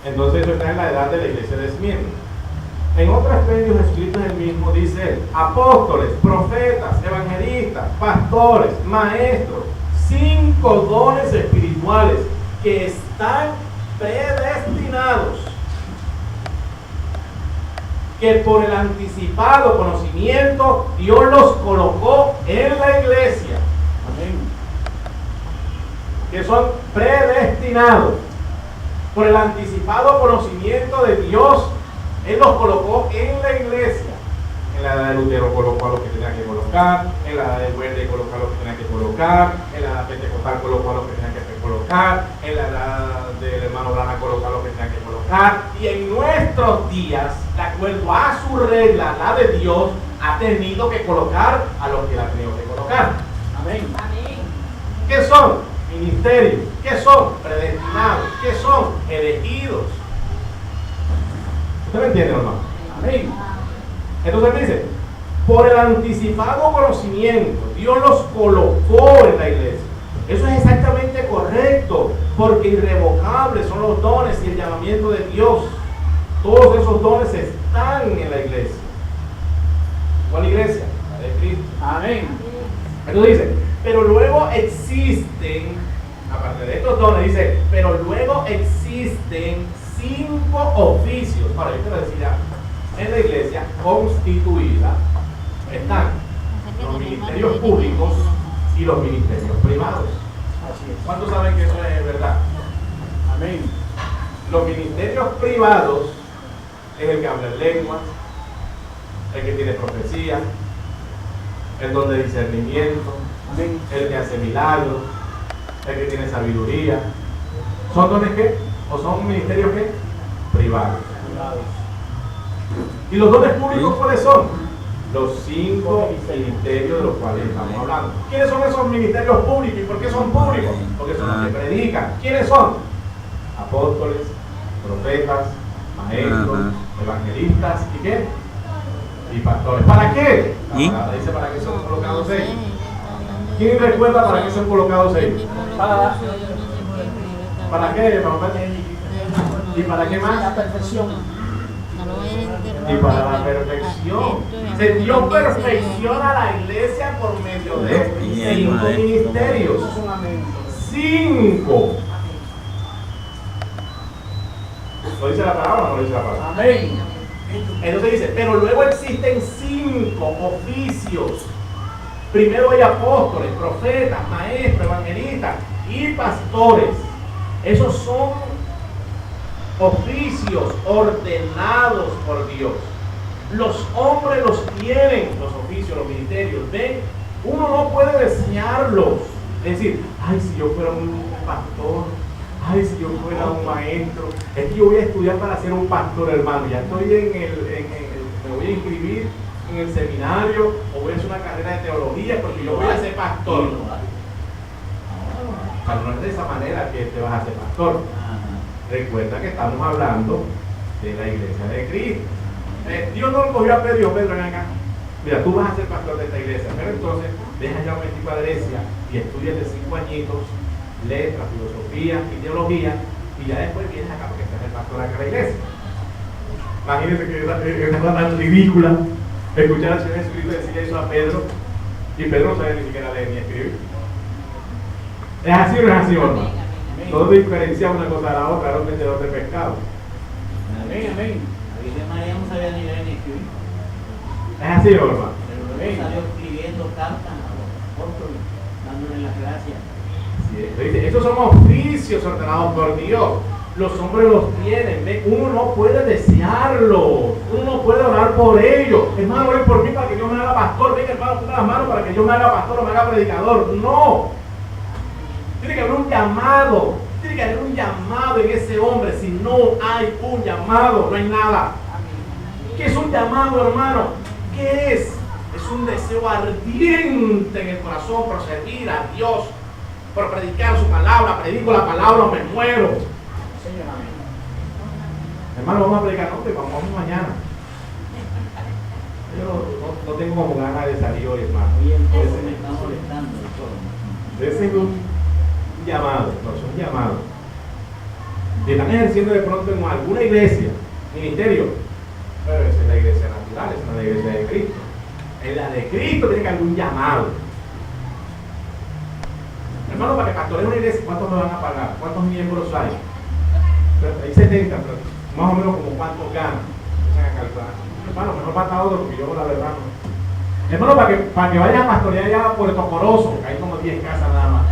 Entonces eso está en la edad de la iglesia de Esmirna. En otros medios escritos en el mismo dice él, apóstoles, profetas, evangelistas, pastores, maestros, 5 dones espirituales que están predestinados, que por el anticipado conocimiento Dios los colocó en la iglesia, Amén. que son predestinados por el anticipado conocimiento de Dios. Él los colocó en la iglesia. En la edad de Lutero colocó a los que tenía que colocar, en la edad de Wesley colocó a los que tenía que colocar, en la edad de Pentecostal colocó a los que tenía que colocar, en la edad del hermano Branham colocó a los que tenía que colocar, y en nuestros días, de acuerdo a su regla, la de Dios, ha tenido que colocar a los que la ha tenido que colocar. Amén. ¿Qué son? Ministerios. ¿Qué son? Predestinados. ¿Qué son? Elegidos. ¿Usted me entiende, hermano? Amén. Entonces dice, por el anticipado conocimiento, Dios los colocó en la iglesia. Eso es exactamente correcto, porque irrevocables son los dones y el llamamiento de Dios. Todos esos dones están en la iglesia. ¿Cuál iglesia? La de Cristo. Amén. Entonces dice, pero luego existen, aparte de estos dones, dice, pero luego existen 5 oficios. Ahora, yo quiero decir algo. En la iglesia constituida están los ministerios públicos, y los ministerios privados. Así es. ¿Cuántos saben que eso es verdad? Amén. Los ministerios privados es el que habla en lenguas, el que tiene profecía, el don de discernimiento, Amén. el que hace milagros, el que tiene sabiduría. ¿Son dones qué? ¿O son ministerios qué? Privados. Privados. ¿Y los dones públicos cuáles son? Los 5 ministerios de los cuales estamos hablando. ¿Quiénes son esos ministerios públicos y por qué son públicos? Porque son los que predican. ¿Quiénes son? Apóstoles, profetas, maestros, evangelistas y ¿qué? Y pastores. ¿Para qué? La palabra dice para qué son colocados ellos. ¿Quién recuerda para qué son colocados ellos? ¿Para qué, papá? ¿Y para qué más? La perfección. Y para la perfección. Dios perfecciona a la iglesia por medio de 5 ministerios. Eso es un amén. 5. ¿Lo dice la palabra o no lo dice la palabra? Amén. Entonces dice, pero luego existen 5 oficios. Primero hay apóstoles, profetas, maestros, evangelistas y pastores. Esos son oficios ordenados por Dios. Los hombres los tienen, los oficios, los ministerios. ¿Ven? Uno no puede desearlos. Es decir, ay, si yo fuera un pastor, ay, si yo fuera un maestro, es que yo voy a estudiar para ser un pastor, hermano. Ya estoy me voy a inscribir en el seminario o voy a hacer una carrera de teología porque yo voy a ser pastor. O sea, no es de esa manera que te vas a ser pastor. Recuerda que estamos hablando de la iglesia de Cristo. Dios no lo cogió a Pedro, ven acá. Mira, tú vas a ser pastor de esta iglesia, pero entonces deja ya un momentico a Grecia y estudias de 5 añitos, letras, filosofía y teología, y ya después vienes acá porque estás el pastor acá en la iglesia. Imagínense que es una cosa tan ridícula escuchar al Señor Jesucristo decir eso a Pedro, y Pedro no sabe ni siquiera leer ni escribir. ¿Es así o no es así, hermano? Todo diferencia una cosa de la otra, era un vendedor de pescado. Amén, amén. La Virgen María no sabía ni leer ni escribir. ¿Es así, hermano? Pero luego salió escribiendo cartas a los apóstoles, dándole las gracias. Dice, estos son oficios ordenados por Dios. Los hombres los tienen. Uno no puede desearlos. Uno no puede orar por ellos. Hermano, oren por mí para que Dios me haga pastor. Venga, hermano, ponga las manos para que Dios me haga pastor o me haga predicador. No. Tiene que haber un llamado. Tiene que haber un llamado en ese hombre. Si no hay un llamado, no hay nada. ¿Qué es un llamado, hermano? ¿Qué es? Es un deseo ardiente en el corazón por servir a Dios, por predicar su palabra. Predico la palabra o me muero. Señor, amén. Hermano, vamos a predicar, no, vamos mañana. Yo no tengo como ganas de salir hoy, hermano. Hoy el poco me está molestando el todo. Ese es un llamado, no, es un llamado. Y están ejerciendo de pronto en alguna iglesia, ministerio, pero esa es la iglesia natural, esa no es la iglesia de Cristo. En la de Cristo tiene que haber un llamado. Hermano, para que pastoree una iglesia, ¿cuántos me van a pagar? ¿Cuántos miembros hay? Hay 70, pero más o menos como cuántos ganan. Empiezan a calcular. Hermano, mejor falta otro porque yo la verdad no. Hermano, para que vayas a pastorear allá a Puerto Corozo, que hay como 10 casas nada más.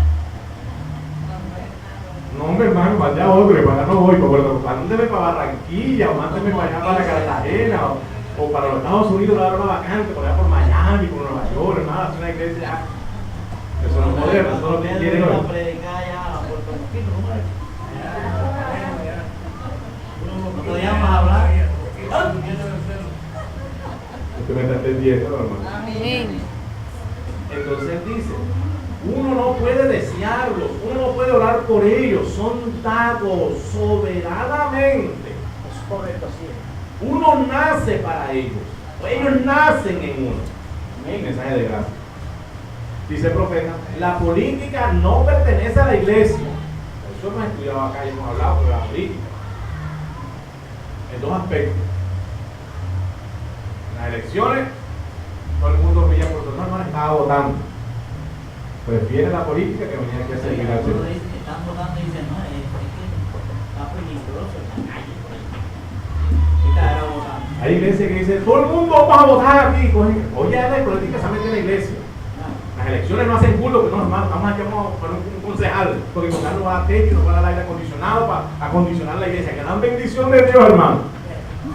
No, hombre, hermano, para allá otro, para allá no voy, para Puerto Corozo. Mándeme para Barranquilla, o mándeme para allá para Cartagena, o para los Estados Unidos, dar una vacante, por allá por Miami, por Nueva York, hermano, hacer una iglesia. Eso no es moderno, eso es lo que quieren hoy. A predicar allá a Puerto Mosquito, ¿no? No podíamos hablar. Usted me está entendiendo, hermano. Amén. Entonces dice, uno no puede desearlos, uno no puede orar por ellos, son dados soberanamente. Es correcto, así es. Uno nace para ellos, o ellos nacen en uno. Amén. Mensaje de gracia. Dice el profeta, la política no pertenece a la iglesia. Eso hemos estudiado acá y hemos hablado de la política. En 2 aspectos. En las elecciones, todo el mundo veía por su hermano, estaba votando. Prefiere la política que venía aquí a servir al Señor. Están votando y dicen, no, es que está peligroso en la calle. Esta era votando. Hay iglesias que dicen, todo el mundo va a votar aquí. Oye, la política se mete en la iglesia. La Las elecciones no hacen culto, que no, hermano, vamos a llamar para un concejal, porque con no va a dar techo y nos va a dar aire acondicionado para acondicionar la iglesia. Que dan bendición de Dios, hermano.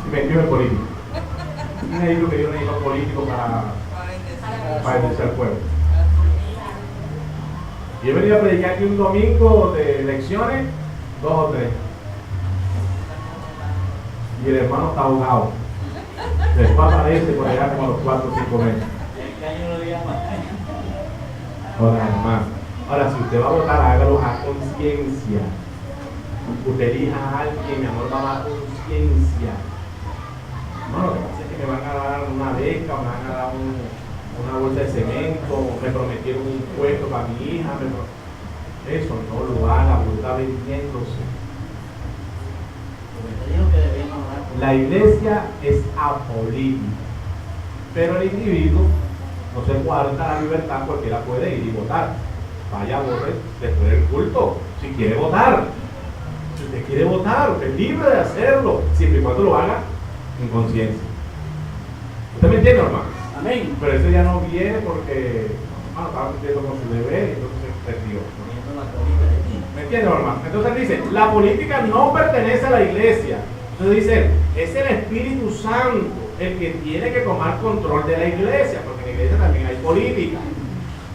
Y metió en político. Necesito que Dios necesita político para bendecir al pueblo. Y he venido a predicar aquí un domingo de elecciones, 2 o 3. Y el hermano está ahogado. Después aparece por allá como a los 4 o 5 meses. El caño lo llama. Ahora, hermano. Ahora, si usted va a votar, hágalo a conciencia. Usted elija a alguien, mi amor, va a conciencia. No, lo que pasa es que me van a dar una beca, me van a dar una bolsa de cemento, me prometieron un puesto para mi hija. Eso no lo haga, porque está vendiéndose. La iglesia es apolítica, pero el individuo no se guarda la libertad, cualquiera puede ir y votar. Vaya a votar después del culto, si quiere votar. Si usted quiere votar, usted es libre de hacerlo, siempre y cuando lo haga en conciencia. ¿Usted me entiende, hermano? Amén. Pero eso ya no viene porque estaba cumpliendo con su deber y entonces se perdió. ¿Me entiende, hermano? Entonces dice, la política no pertenece a la iglesia. Entonces dice, es el Espíritu Santo el que tiene que tomar control de la iglesia, porque en la iglesia también hay política.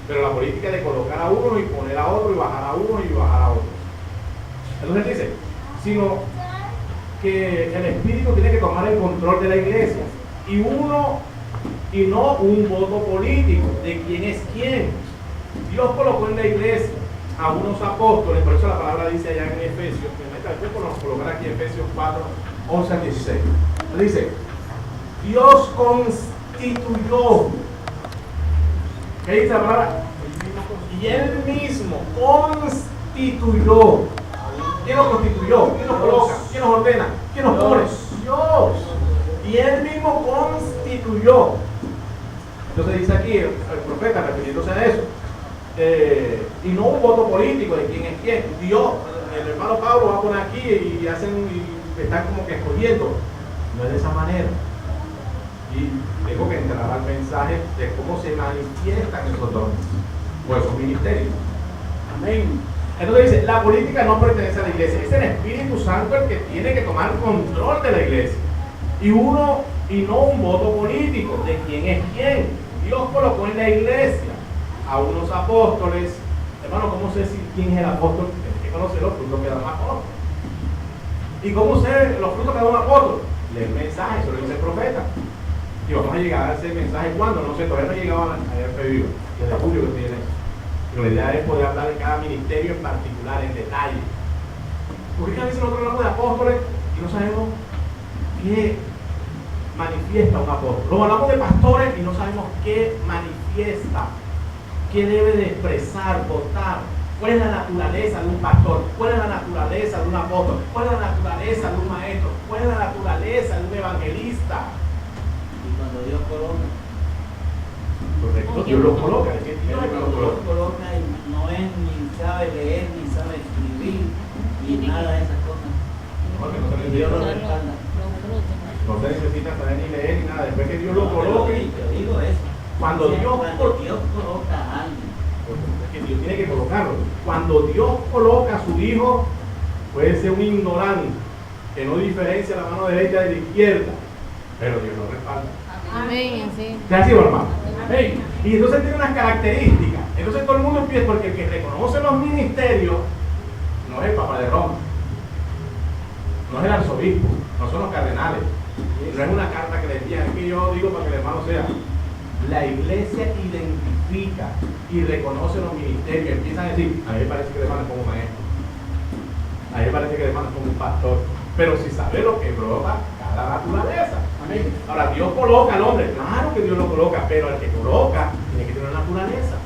Pero la política es de colocar a uno y poner a otro y bajar a uno y bajar a otro. Entonces dice, sino que el Espíritu tiene que tomar el control de la iglesia. Y no un voto político de quién es quién. Dios colocó en la iglesia a unos apóstoles, por eso la palabra dice allá en Efesios, después podemos colocar aquí Efesios 4, 11 al 16. Dice, Dios constituyó, ¿qué dice la palabra? Y Él mismo constituyó. ¿Quién nos constituyó? ¿Quién nos coloca? ¿Quién nos ordena? ¿Quién nos pone? Dios. Y Él mismo constituyó. Entonces dice aquí el profeta, refiriéndose a eso, y no un voto político de quién es quién. Dios, el hermano Pablo va a poner aquí y están como que escogiendo. No es de esa manera. Y tengo que entrar al mensaje de cómo se manifiestan esos dones o esos ministerios. Amén. Entonces dice, la política no pertenece a la iglesia, es el Espíritu Santo el que tiene que tomar control de la iglesia. Y no un voto político de quién es quién. Dios colocó en la iglesia a unos apóstoles. Hermano, ¿cómo sé quién es el apóstol? Tienes que conocer los frutos que da un apóstol. ¿Y cómo sé los frutos que da un apóstol? Lee el mensaje, eso lo dice el profeta. Y vamos a llegar a ese mensaje cuando, no sé, todavía no llegaba a pedido, desde julio que tiene. Pero la idea es poder hablar de cada ministerio en particular, en detalle. Porque a veces nosotros hablamos de apóstoles y no sabemos qué manifiesta un apóstol. Luego hablamos de pastores y no sabemos qué manifiesta, qué debe de expresar, votar. ¿Cuál es la naturaleza de un pastor? ¿Cuál es la naturaleza de un apóstol? ¿Cuál es la naturaleza de un maestro? ¿Cuál es la naturaleza de un evangelista? Y cuando Dios coloca, Correcto, Dios los coloca. Es que Dios pero los Dios coloca. coloca y no es ni sabe leer, ni sabe escribir, ni nada de esas cosas. Porque no se Y Dios lo necesita, respalda. Los frutos. no se necesita saber ni leer ni nada. Después que Dios lo No, coloque, yo digo eso. cuando Cuando Dios coloca a alguien, es que Dios tiene que colocarlo. Cuando Dios coloca a su hijo, puede ser un ignorante que no diferencia la mano derecha de la izquierda, pero Dios lo respalda. Amén, así. ¿Qué así, hermano? Amén. Y entonces tiene unas características. Entonces todo el mundo empieza, porque el que reconoce los ministerios no es el Papa de Roma, no es el arzobispo, no son los cardenales, no es una carta que le envían, es que yo digo para que el hermano sea. La iglesia identifica y reconoce los ministerios, empiezan a decir, a mí me parece que el hermano es como un maestro, a mí me parece que el hermano es como un pastor, pero si sabe lo que brota cada naturaleza. Amén. Ahora, Dios coloca al hombre, claro que Dios lo coloca, pero el que coloca tiene que tener una naturaleza.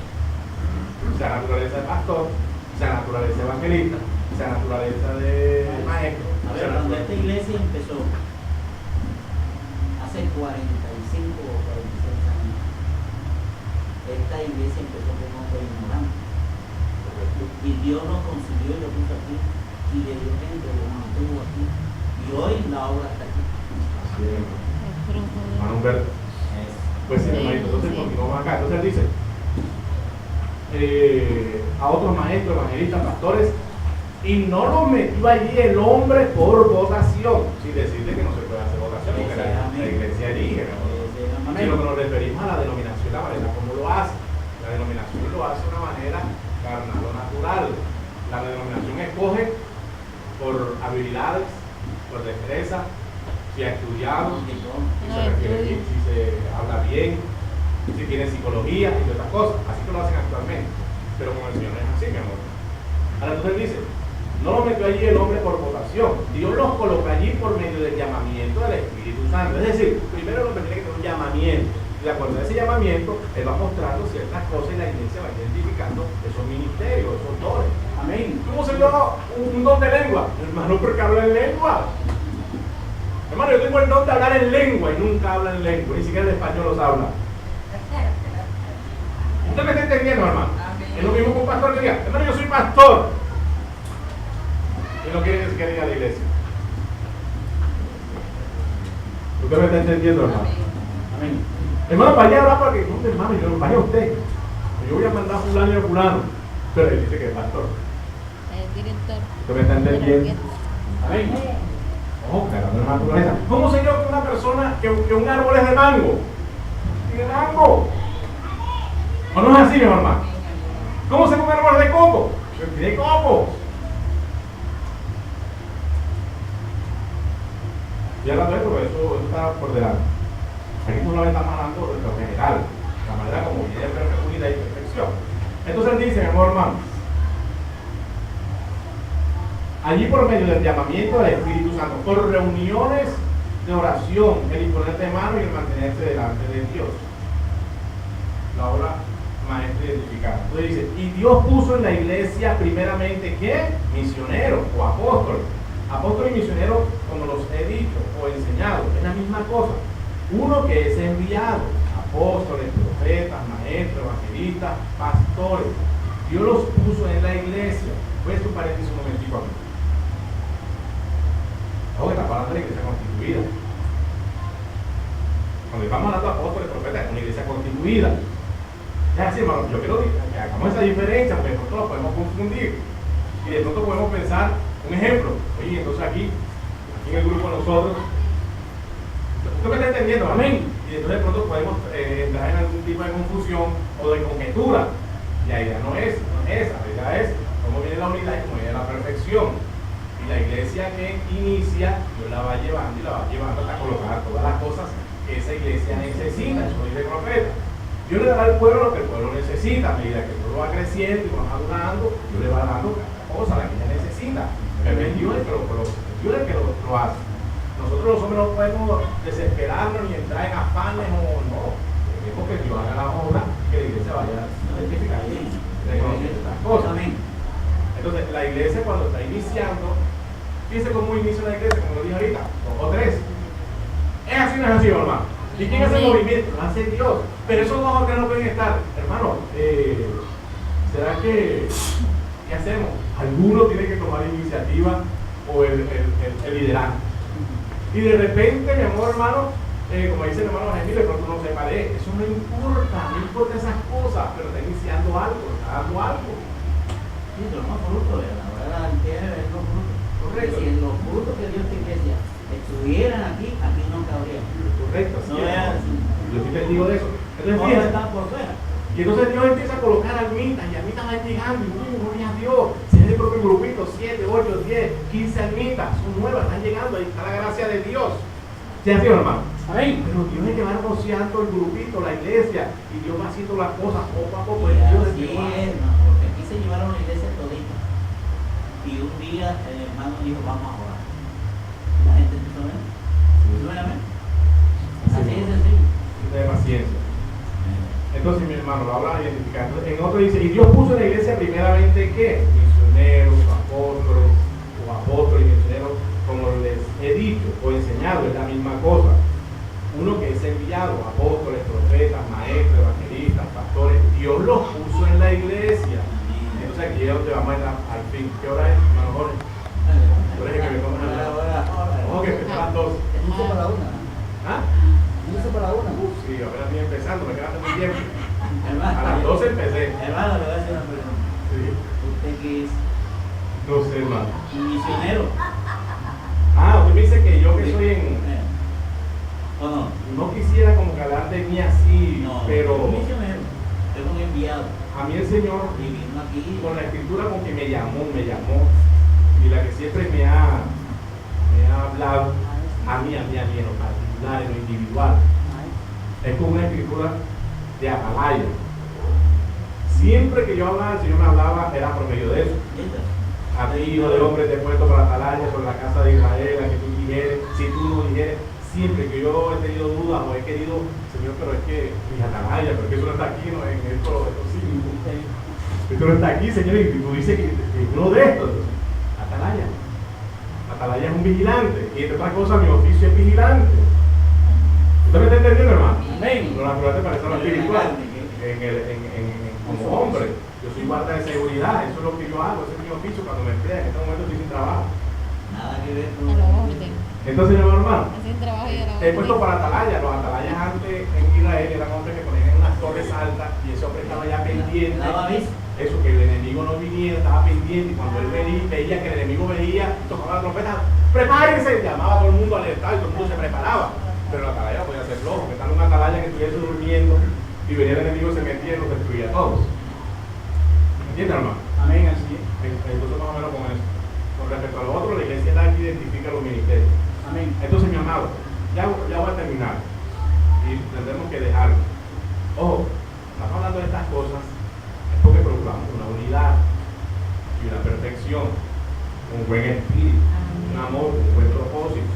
Sea naturaleza de pastor, sea naturaleza de evangelista, sea naturaleza de maestro. a ver, sea cuando naturaleza- esta iglesia empezó, hace 45 o 46 años, esta iglesia empezó con otro ignorante. Y Dios nos consiguió y lo puso aquí, y le dio gente, lo mantuvo aquí. Y hoy la obra está aquí. Así es, hermano. Los frutos. Hermano Humberto. Pues sí, hermanito, entonces Sí. continuamos acá. Entonces dice, a otros maestros, evangelistas, pastores, y no los metió allí el hombre por votación, sin decirle que no se puede hacer votación, porque la iglesia elige, sino que nos referimos a la denominación, la manera como lo hace. La denominación lo hace de una manera carnal o natural. La denominación escoge por habilidades, por destreza, si ha estudiado, si se habla bien, si tiene psicología y otras cosas. Así que lo hacen actualmente. Pero con el Señor no es así, mi amor. Ahora entonces dice, no los metió allí el hombre por votación. Dios los coloca allí por medio del llamamiento del Espíritu Santo. Es decir, primero el hombre tiene que tener un llamamiento. Y de acuerdo a ese llamamiento, Él va mostrando ciertas cosas y la iglesia va identificando esos ministerios, esos dones. Amén. ¿Cómo se llama un don de lengua? Hermano, porque habla en lengua. Hermano, yo tengo el don de hablar en lengua y nunca habla en lengua, ni siquiera el español los habla. ¿Usted me está entendiendo, hermano? Es lo mismo que un pastor que diga, hermano, yo soy pastor. Y no quiere ni siquiera ir a la iglesia. ¿Usted me está entendiendo, hermano? Amén. Hermano, vaya a hablar para que, no, hermano, yo vaya usted. Yo voy a mandar a fulano y a fulano. Pero él dice que es pastor. El director. ¿Usted me está entendiendo? Amén. Ojo, cargando la naturaleza. ¿Cómo sé yo que una persona, que un árbol es de mango? ¿Tiene mango? ¿O no es así, mi hermano? ¿Cómo sé que un árbol es de coco? Tiene coco. Y hablando de esto, eso está por delante. Aquí no lo estamos hablando de lo general, la manera como viene unidad y perfección. Entonces él dice, mi amor, hermano, allí por medio del llamamiento del Espíritu Santo, por reuniones de oración, el imponer de mano y el mantenerse delante de Dios. La obra maestra identificada. Entonces dice, y Dios puso en la iglesia primeramente, ¿qué? Misioneros o apóstoles. Apóstoles y misioneros, como los he dicho o enseñado, es la misma cosa. Uno que es enviado, apóstoles, profetas, maestros, evangelistas, pastores. Dios los puso en la iglesia. Voy a hacer un paréntesis un momentico aquí. Ojo, está hablando de la iglesia constituida. Cuando estamos hablando de apóstoles, profetas, es una iglesia constituida. Es así, hermano, yo quiero que hagamos esa diferencia, porque de pronto la podemos confundir. Y de pronto podemos pensar, un ejemplo, oye, entonces aquí en el grupo nosotros, ¿usted me está entendiendo? Amén. Y entonces de pronto podemos entrar en algún tipo de confusión o de conjetura. Y la idea no es esa, la idea es cómo viene la unidad y cómo viene la perfección. Y la iglesia que inicia, Dios la va llevando y la va llevando hasta colocar todas las cosas que esa iglesia necesita. Eso dice el profeta. Dios le dará al pueblo lo que el pueblo necesita. A medida que el pueblo va creciendo y va madurando, Dios le va dando cada cosa la que ella necesita. Pero es Dios el que lo hace. Nosotros los hombres no podemos desesperarnos ni entrar en afanes o no. Queremos que Dios haga la obra, que la iglesia vaya identificando y reconociendo estas cosas. Entonces, la iglesia cuando está iniciando, fíjense cómo inicia la iglesia, como lo dije ahorita, 2 o 3. Es así, no es así, hermano. ¿Y quién hace el movimiento? Lo hace Dios. Pero esos 2 o 3 no pueden estar. Hermano, ¿será que qué hacemos? Alguno tiene que tomar iniciativa o el liderazgo. Y de repente, mi amor, hermano, como dice el hermano Gemilo, de pronto no se pare. Eso no importa esas cosas, pero está iniciando algo, está dando algo. Sí, los frutos, la verdad, tiene que ver los frutos. Correcto. Si los frutos que Dios te iglesia estuvieran aquí no cabría. Correcto, así no es. Yo estoy testigo de eso. Entonces, no fíjense, están por fuera. y entonces Dios empieza a colocar almitas, y almitas van llegando, y gloria a Dios. Si es el propio grupito, 7, 8, 10, 15 almitas, son nuevas, están llegando, ahí está la gracia de Dios. ¿Sí así, hermano? Amén. Pero Dios es que va negociando el grupito, la iglesia, y Dios va haciendo las cosas poco a poco. Así es, porque aquí se llevaron la iglesia todita. Y un día el hermano dijo, vamos a orar. La gente empezó a ver. Así es sencillo. De paciencia. Entonces, mi hermano, lo habla identificando. En otro dice, y Dios puso en la iglesia primeramente, ¿qué? Misioneros, apóstoles y misioneros, como les he dicho o enseñado, es la misma cosa. Uno que es enviado, apóstoles, profetas, maestros, evangelistas, pastores, Dios los puso en la iglesia. Entonces aquí es donde vamos a entrar al fin. ¿Qué hora es, hermano Jorge? ¿Qué hora es que me toman a la Vamos que empezar a las 12. Es justo para la 1. ¿Ah? Justo para la 1. Sí, apenas estoy empezando, me queda muy tiempo. A las 12 empecé. Hermano, le voy a hacer una pregunta. Sí. ¿Usted qué es? No sé, hermano. Un misionero. Ah, usted me dice que yo que soy en... ¿O no? No quisiera como que hablar de mí así, No, pero es un misionero. Es un enviado. a mí el Señor, Y vino aquí. con la escritura con que me llamó, y la que siempre me ha hablado, a mí en lo particular, en lo individual, es con una escritura de atalaya. Siempre que yo hablaba, el Señor me hablaba, era por medio de eso. A ti, hijo de hombre, te he puesto por atalaya sobre la casa de Israel, a que tú dijeres, si tú no dijeres, siempre que yo he tenido dudas o he querido, Señor, pero es que mis atalayas, pero es que eso no está aquí, no, en estos 5. Esto no está aquí, Señor, y tú dices que uno de estos, atalaya. Atalaya es un vigilante, y entre otras cosas, mi oficio es vigilante. ¿Usted me está entendiendo, hermano? Amén. Lo natural te parece lo espiritual. Como hombre, yo soy guarda de seguridad, eso es lo que yo hago, ese es mi oficio cuando me emplea, en este momento estoy sin trabajo. Nada que ver con A la orden. Entonces, mi hermano, Así trabajo y a la he puesto orden. para atalayas. Los atalayas antes en Israel eran hombres que ponían en unas torres altas y ese hombre estaba ya pendiente. Daba aviso. Eso, que el enemigo no viniera, estaba pendiente, y cuando él veía que el enemigo venía, tocaba la trompeta, prepárense, llamaba a todo el mundo alertado y todo el mundo se preparaba. Pero la atalaya podía ser flojo, que tal una atalaya que estuviese durmiendo y venía el enemigo, se metía y los destruía a todos. ¿Entiendes, hermano? Amén, así es. Entonces, más o menos con eso. Con respecto a lo otro, la iglesia da que identifica los ministerios. Amén. Entonces, mi amado, ya voy a terminar y tendremos que dejarlo. Ojo, estamos hablando de estas cosas es porque procuramos una unidad y una perfección, un buen espíritu, un amor, un buen propósito.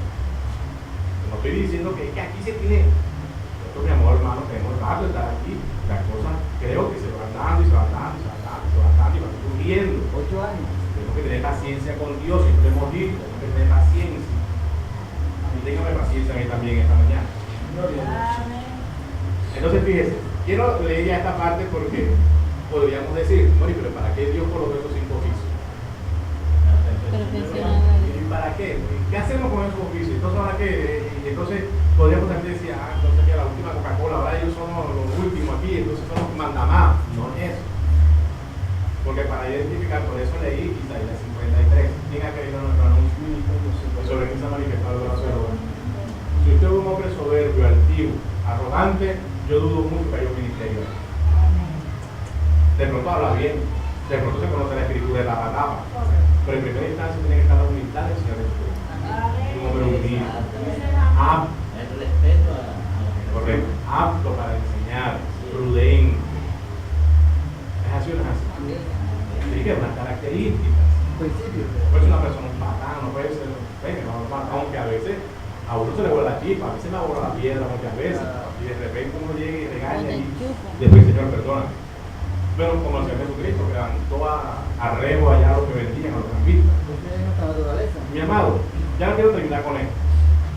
No estoy diciendo que aquí se tiene, esto, mi amor, hermano, tenemos rato de estar aquí, las cosas creo que se van dando y se van dando y se van dando y se van dando y van surgiendo. 8 años. Tenemos que tener paciencia con Dios, y lo hemos dicho, tenemos que tener paciencia. Y téngame paciencia a mí también esta mañana. Entonces, fíjese, quiero leer ya esta parte porque podríamos decir, bueno, pero ¿para qué Dios colocó esos 5 oficios? Profesional. ¿Y para qué? ¿Qué hacemos con esos oficios? Entonces, ¿ahora qué? Y entonces podríamos también decir, entonces que la última Coca-Cola, ahora ellos son los últimos aquí, entonces son los que mandan más. No es eso. Porque para identificar, por eso leí Isaías 53. ¿Quién ha querido nuestro anuncio? Sobre quién se ha manifestado el brazo de Jehová. Si usted es un hombre soberbio, altivo, arrogante, yo dudo mucho que haya un ministerio. De pronto habla bien, de pronto se conoce la escritura de tapa a tapa, pero en primera instancia tiene que estar la humildad del Señor Jesucristo. Un hombre humilde, apto, El respeto a la gente. correcto, apto para enseñar, prudente. ¿Es así o no es así? Tiene que unas características. Principio. No puede ser una persona un patán, no puede ser un patán, aunque a veces a uno se le vuela la chispa, a veces me borra la piedra muchas veces, y de repente uno llega y regaña y después, Señor, perdona. Pero como el Señor Jesucristo, que dan toda arrebo allá a los que vendían, a los campistas. Usted es nuestra naturaleza. Mi amado, ya no quiero terminar con esto.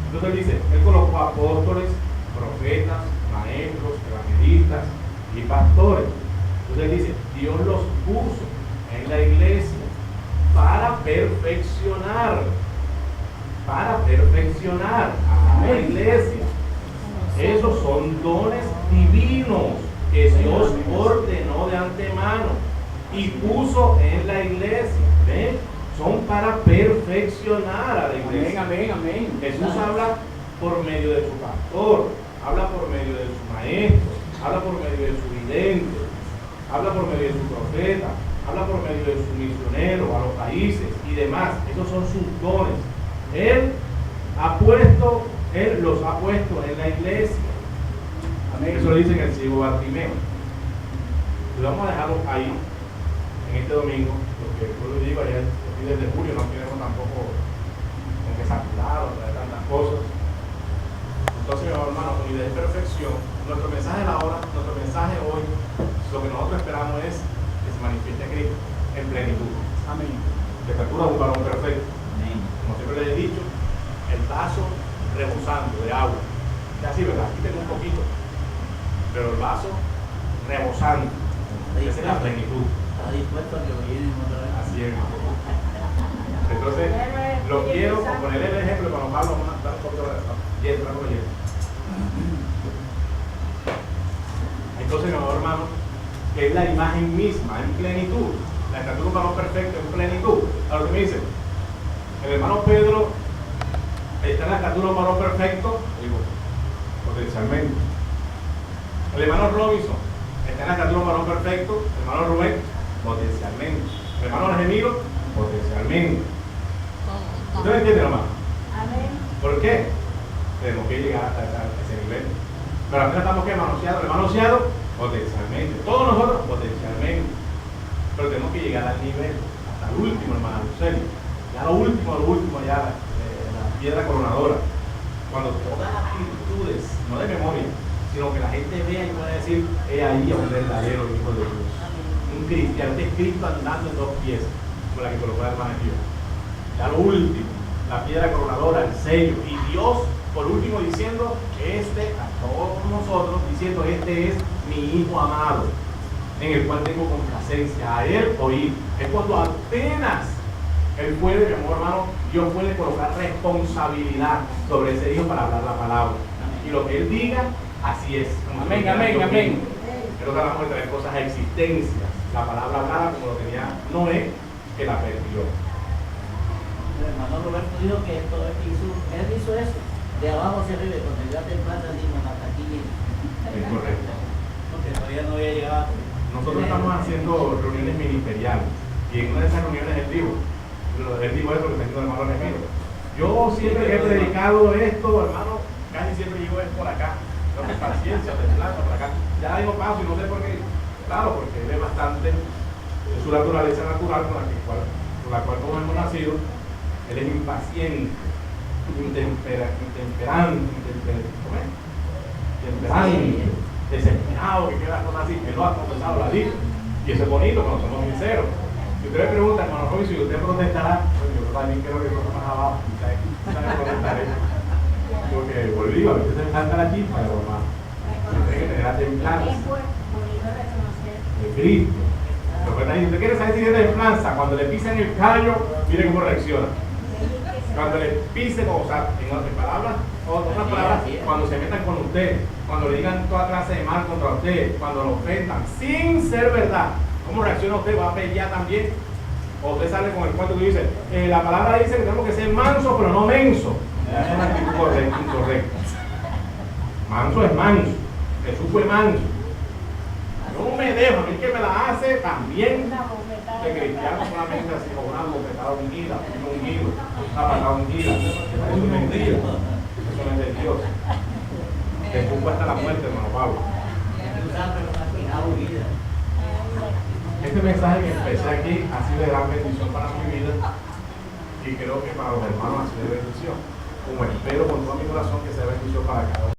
Entonces él dice, él colocó apóstoles, profetas, maestros, evangelistas y pastores. Entonces él dice, Dios los puso en la iglesia para perfeccionar a la iglesia. Esos son dones divinos que Dios ordenó de antemano y puso en la iglesia. ¿Ven? Son para perfeccionar a la iglesia. Amén, amén, amén. Jesús habla por medio de su pastor, habla por medio de su maestro, habla por medio de su vidente, habla por medio de su profeta, habla por medio de su misionero a los países y demás. Esos son sus dones. Él los ha puesto en la iglesia. Amén. Eso lo dice en el ciego Bartimeo. Y vamos a dejarlo ahí en este domingo, porque yo lo digo, ayer, desde julio no tenemos tampoco con que saturar o traer tantas cosas. Entonces, mi hermano, con idea de perfección, nuestro mensaje de la hora, nuestro mensaje hoy, lo que nosotros esperamos es que se manifieste Cristo en plenitud. Amén. De captura un varón perfecto. Amén. Como siempre les he dicho, el vaso rebosando de agua. Es así, ¿verdad? Aquí tengo un poquito, pero el vaso rebosando. Esa es la plenitud. Está dispuesto a que lo llenen otra vez. Así es. Entonces, lo quiero poner el ejemplo para Pablo, vamos a dar un poquito de hielo, algo de hielo. Entonces, mi amado hermano, que es la imagen misma, en plenitud. La estatura de un varón perfecto en plenitud. A lo que me dice, el hermano Pedro está en la estatura de un varón perfecto, digo, potencialmente. El hermano Robinson está en la estatura de un varón perfecto, el hermano Rubén, potencialmente. El hermano Argemiro, potencialmente. ¿Usted me entiende, hermano? Amén. ¿Por qué? Tenemos que llegar hasta ese nivel. Pero apenas estamos que manoseados, el manoseado, potencialmente. Todos nosotros, potencialmente. Pero tenemos que llegar al nivel, hasta el último, hermano, en serio. Ya lo último, ya la piedra coronadora. Cuando todas las virtudes, no de memoria, sino que la gente vea y pueda decir, he ahí a un verdadero hijo de Dios. Un cristiano, este es Cristo andando en dos pies, con la que colocó la hermana aquí. Ya lo último, la piedra coronadora, el sello, y Dios por último diciendo, a todos nosotros, diciendo, este es mi hijo amado, en el cual tengo complacencia, a él oír. Es cuando apenas él puede, mi amor hermano, Dios puede colocar responsabilidad sobre ese hijo para hablar la palabra. Y lo que él diga, así es. Amén, amén, amén. Pero tratamos de traer cosas a existencia. La palabra hablada como lo tenía Noé, que la perdió. El hermano Roberto dijo que él hizo eso, de abajo hacia arriba, cuando llegó a temprano dimos hasta aquí. Es correcto. Porque todavía no había llegado. Nosotros estamos haciendo reuniones ministeriales y en una de esas reuniones él dijo eso que está diciendo el hermano Remiro. Yo siempre que he predicado esto, hermano, casi siempre llego es por acá. No es paciencia, templanza por acá. Ya digo paso y no sé por qué. Claro, porque él es bastante de su naturaleza natural con la cual como hemos nacido. Él es impaciente, intemperante, desesperado, que queda cosas así, que no ha confesado la vida. Y eso es bonito cuando somos sinceros. Si usted le pregunta, hermano Robinson, si usted protestará, pues yo también creo que eso más abajo, ¿sabe protestar eso? Porque volví, a veces se me salta la chispa, pero más. Usted tiene que tener la templanza Es bonito reconocer. de Cristo. Si usted quiere saber si tiene templanza, cuando le pisen el callo, mire cómo reacciona. Cuando le pisen, o sea, en otras palabras, cuando se metan con usted, cuando le digan toda clase de mal contra usted, cuando lo ofendan, sin ser verdad, ¿cómo reacciona usted? ¿Va a pelear también? O usted sale con el cuento que dice, la palabra dice que tenemos que ser mansos, pero no mensos. Es una actitud incorrecta. Manso es manso. Jesús fue manso. Yo no me dejo, a mí que me la hace también. De cristiano solamente así como una bofetada unida, un ungido, una patada ungida. Eso es mentira. Eso no es de Dios. Jesús fue hasta la muerte, hermano Pablo. Este mensaje que empecé aquí ha sido de gran bendición para mi vida y creo que para los hermanos ha sido de bendición. Como espero con todo mi corazón que sea bendición para cada uno.